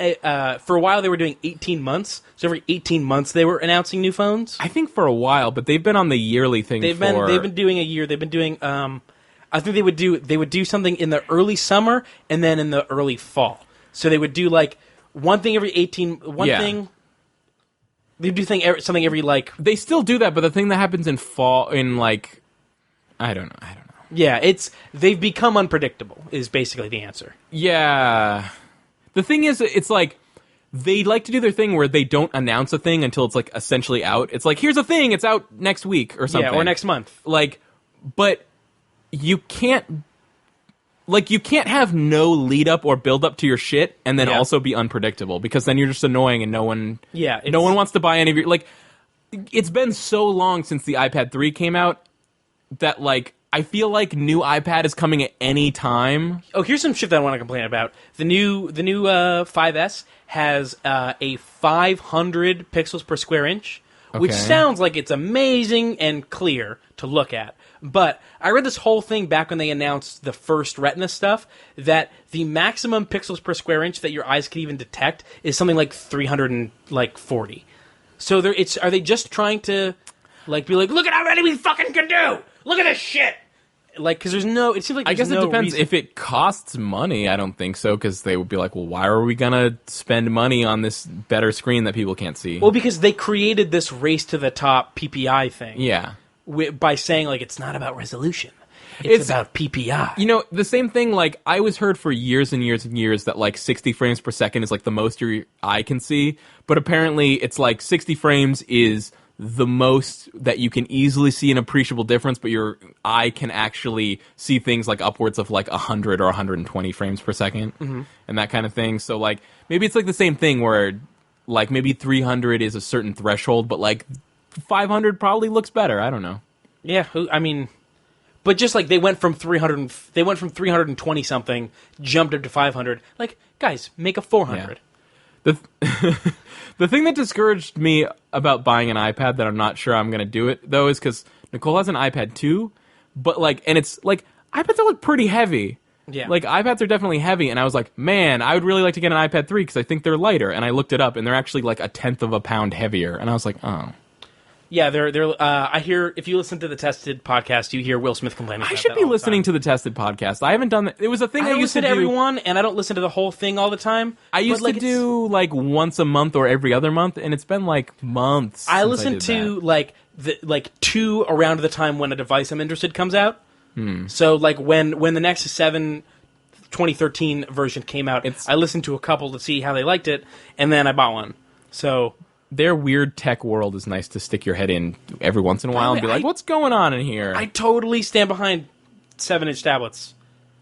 S2: for a while they were doing 18 months. So every 18 months they were announcing new phones.
S1: I think for a while, but they've been on the yearly thing.
S2: They've been doing a year. They've been doing. I think they would do something in the early summer and then in the early fall. So they would do like one thing every 18. Thing. They do something every like...
S1: They still do that, but the thing that happens in fall, I don't know.
S2: Yeah, they've become unpredictable, is basically the answer.
S1: Yeah. The thing is, it's like, they like to do their thing where they don't announce a thing until it's like essentially out. It's like, here's a thing, it's out next week or something.
S2: Yeah, or next month.
S1: Like, but you can't... Like, you can't have no lead up or build up to your shit and then also be unpredictable because then you're just annoying and no one wants to buy any of your... Like, it's been so long since the iPad 3 came out that, like, I feel like new iPad is coming at any time.
S2: Oh, here's some shit that I want to complain about. The new 5S has a 500 pixels per square inch, which
S1: Okay.
S2: sounds like it's amazing and clear to look at. But I read this whole thing back when they announced the first Retina stuff, that the maximum pixels per square inch that your eyes can even detect is something like 340. So are they just trying to like be like, look at how many we fucking can do? Look at this shit. Like, because it seems like
S1: I
S2: there's
S1: guess it
S2: no
S1: depends.
S2: reason.
S1: If it costs money, I don't think so, because they would be like, well, why are we going to spend money on this better screen that people can't see?
S2: Well, because they created this race to the top PPI thing.
S1: Yeah.
S2: By saying, like, it's not about resolution. It's about PPI.
S1: You know, the same thing, like, I was heard for years and years and years that, like, 60 frames per second is, like, the most your eye can see. But apparently it's, like, 60 frames is the most that you can easily see an appreciable difference, but your eye can actually see things, like, upwards of, like, 100 or 120 frames per second. And that kind of thing. So, like, maybe it's, like, the same thing where, like, maybe 300 is a certain threshold, but, like, 500 probably looks better. I don't know.
S2: Yeah, I mean... But just like they went from 320 something, jumped up to 500. Like, guys, make a 400.
S1: The the thing that discouraged me about buying an iPad that I'm not sure I'm going to do it, though, is because Nicole has an iPad too, but, like, and it's, like, iPads are, like, pretty heavy.
S2: Yeah.
S1: Like, iPads are definitely heavy, and I was like, man, I would really like to get an iPad 3 because I think they're lighter, and I looked it up, and they're actually, like, 1/10 of a pound heavier, and I was like, oh.
S2: Yeah, they're. I hear if you listen to the Tested podcast, you hear Will Smith complaining.
S1: I
S2: about
S1: should
S2: that
S1: be
S2: all the
S1: listening
S2: time.
S1: to the Tested podcast. I haven't done that. It was a thing I
S2: I
S1: used to
S2: listen to
S1: do.
S2: everyone, and I don't listen to the whole thing all the time.
S1: I used
S2: but,
S1: to
S2: like,
S1: do, like, once a month or every other month, and it's been, like, months
S2: I
S1: since
S2: listen
S1: did
S2: to
S1: that.
S2: like two around the time when a device I'm interested comes out. So like when the Nexus 7 2013 version came out, I listened to a couple to see how they liked it, and then I bought one. So
S1: Their weird tech world is nice to stick your head in every once in a while and be
S2: way,
S1: like, what's going on in here?
S2: I totally stand behind 7-inch tablets.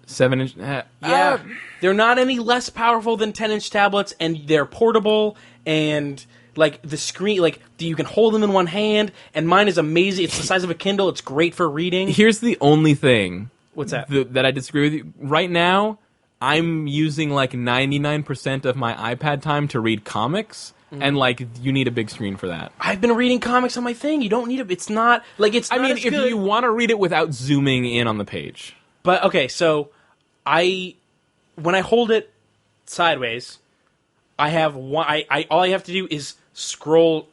S1: 7-inch.
S2: Yeah, they're not any less powerful than 10-inch tablets, and they're portable, and like the screen, like you can hold them in one hand, and mine is amazing. It's the size of a Kindle. It's great for reading.
S1: Here's the only thing.
S2: What's that?
S1: That I disagree with you. Right now, I'm using like 99% of my iPad time to read comics, and like you need a big screen for that.
S2: I've been reading comics on my thing. You don't need it. It's not like it's.
S1: I
S2: not
S1: mean,
S2: as
S1: if
S2: good.
S1: you want to read it without zooming in on the page.
S2: But okay, so when I hold it sideways, I have one. All I have to do is scroll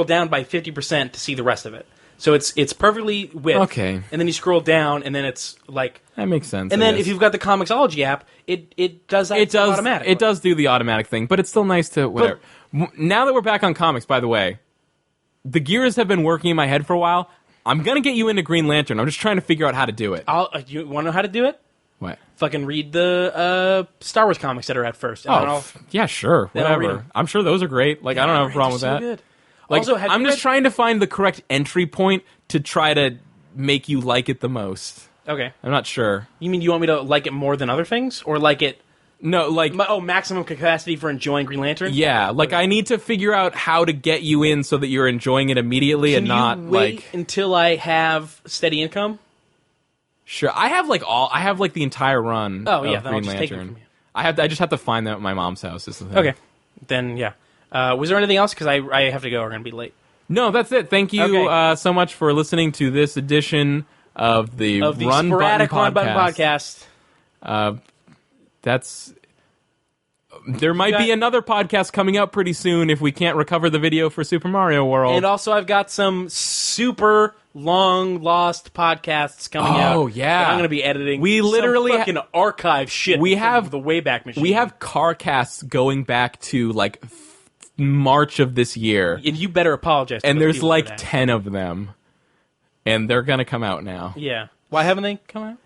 S2: down by 50% to see the rest of it. So it's perfectly width.
S1: Okay.
S2: And then you scroll down, and then it's like.
S1: That makes sense.
S2: And
S1: I
S2: then
S1: guess.
S2: if you've got the Comixology app, it does that.
S1: It does
S2: automatically.
S1: It does do the automatic thing, but it's still nice to whatever. Now that we're back on comics, by the way, the gears have been working in my head for a while. I'm gonna get you into Green Lantern. I'm just trying to figure out how to do it.
S2: You want to know how to do it?
S1: What?
S2: Fucking read the Star Wars comics that are out first. And then I'll-
S1: Yeah, sure,
S2: then I'll read
S1: whatever.
S2: 'em.
S1: I'm sure those are great. Like, I don't have a problem with
S2: They're
S1: that.
S2: so good.
S1: Like,
S2: Also, have
S1: I'm
S2: you
S1: just
S2: read-
S1: trying to find the correct entry point to try to make you like it the most.
S2: Okay.
S1: I'm not sure.
S2: You mean you want me to like it more than other things, or like it?
S1: No, like,
S2: Maximum capacity for enjoying Green Lantern.
S1: yeah, like I need to figure out how to get you in so that you're enjoying it immediately
S2: Can
S1: and not
S2: you wait
S1: like.
S2: until I have steady income?
S1: Sure, I have like the entire run.
S2: Oh, yeah,
S1: of
S2: then I'll
S1: Green
S2: just take it
S1: Lantern.
S2: from you.
S1: I just have to find them at my mom's house. Is the thing.
S2: Okay. Then yeah. Was there anything else? Because I have to go. We're gonna be late.
S1: No, that's it. Thank you
S2: Okay.
S1: so much for listening to this edition of the Run
S2: sporadic
S1: Button
S2: Run Button
S1: podcast.
S2: podcast.
S1: There might be another podcast coming up pretty soon if we can't recover the video for Super Mario World.
S2: And also, I've got some super long lost podcasts coming out.
S1: Oh, yeah.
S2: that I'm going to be editing.
S1: We
S2: Some
S1: literally
S2: fucking archive shit.
S1: we
S2: from
S1: have-
S2: the Wayback Machine.
S1: we have car casts going back to like March of this year,
S2: and you better apologize. To
S1: and
S2: those
S1: there's
S2: people for
S1: like
S2: that.
S1: 10 of them, and they're gonna come out now.
S2: Yeah. Why haven't they come out?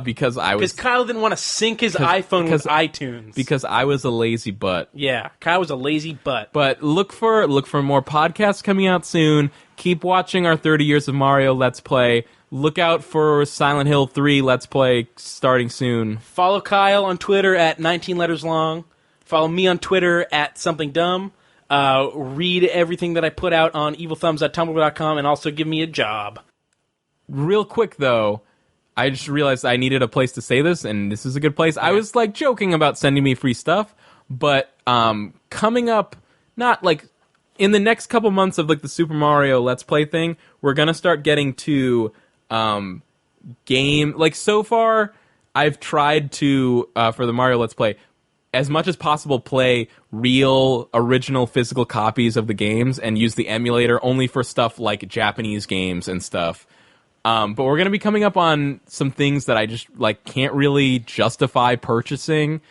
S1: Because I
S2: Because
S1: was
S2: Kyle didn't want to sync his iPhone with iTunes.
S1: because I was a lazy butt.
S2: yeah, Kyle was a lazy butt.
S1: But look for more podcasts coming out soon. Keep watching our 30 Years of Mario Let's Play. Look out for Silent Hill 3 Let's Play starting soon.
S2: Follow Kyle on Twitter at 19 letters long. Follow me on Twitter at something dumb. read everything that I put out on evilthumbs.tumblr.com, and also give me a job.
S1: Real quick, though, I just realized I needed a place to say this, and this is a good place. I was, like, joking about sending me free stuff, but coming up, not, like, in the next couple months of, like, the Super Mario Let's Play thing, we're going to start getting to game... Like, so far, I've tried to, for the Mario Let's Play, as much as possible play real, original physical copies of the games and use the emulator only for stuff like Japanese games and stuff. But we're going to be coming up on some things that I just like can't really justify purchasing.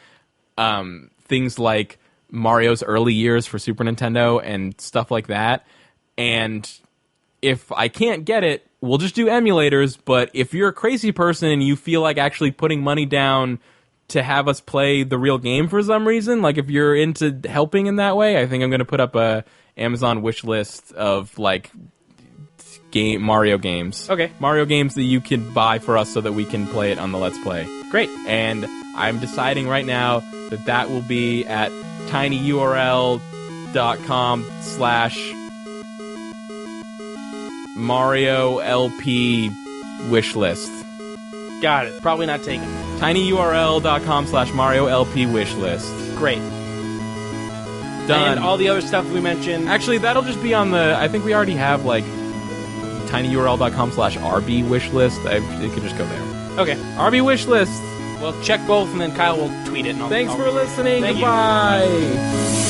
S1: Things like Mario's early years for Super Nintendo and stuff like that. And if I can't get it, we'll just do emulators. But if you're a crazy person and you feel like actually putting money down to have us play the real game for some reason, like if you're into helping in that way, I think I'm going to put up a Amazon wish list of like Mario games.
S2: Okay.
S1: Mario games that you can buy for us so that we can play it on the Let's Play.
S2: Great.
S1: And I'm deciding right now that will be at tinyurl.com/Mario LP wishlist.
S2: Got it. Probably not taken.
S1: tinyurl.com/Mario LP wishlist.
S2: Great.
S1: Done.
S2: And all the other stuff we mentioned.
S1: Actually, that'll just be on the... I think we already have, like, tinyurl.com/RB wishlist. It could just go there.
S2: Okay.
S1: RB wishlist.
S2: Well, check both, and then Kyle will tweet it. And
S1: Thanks for listening.
S2: Thank you.
S1: Goodbye.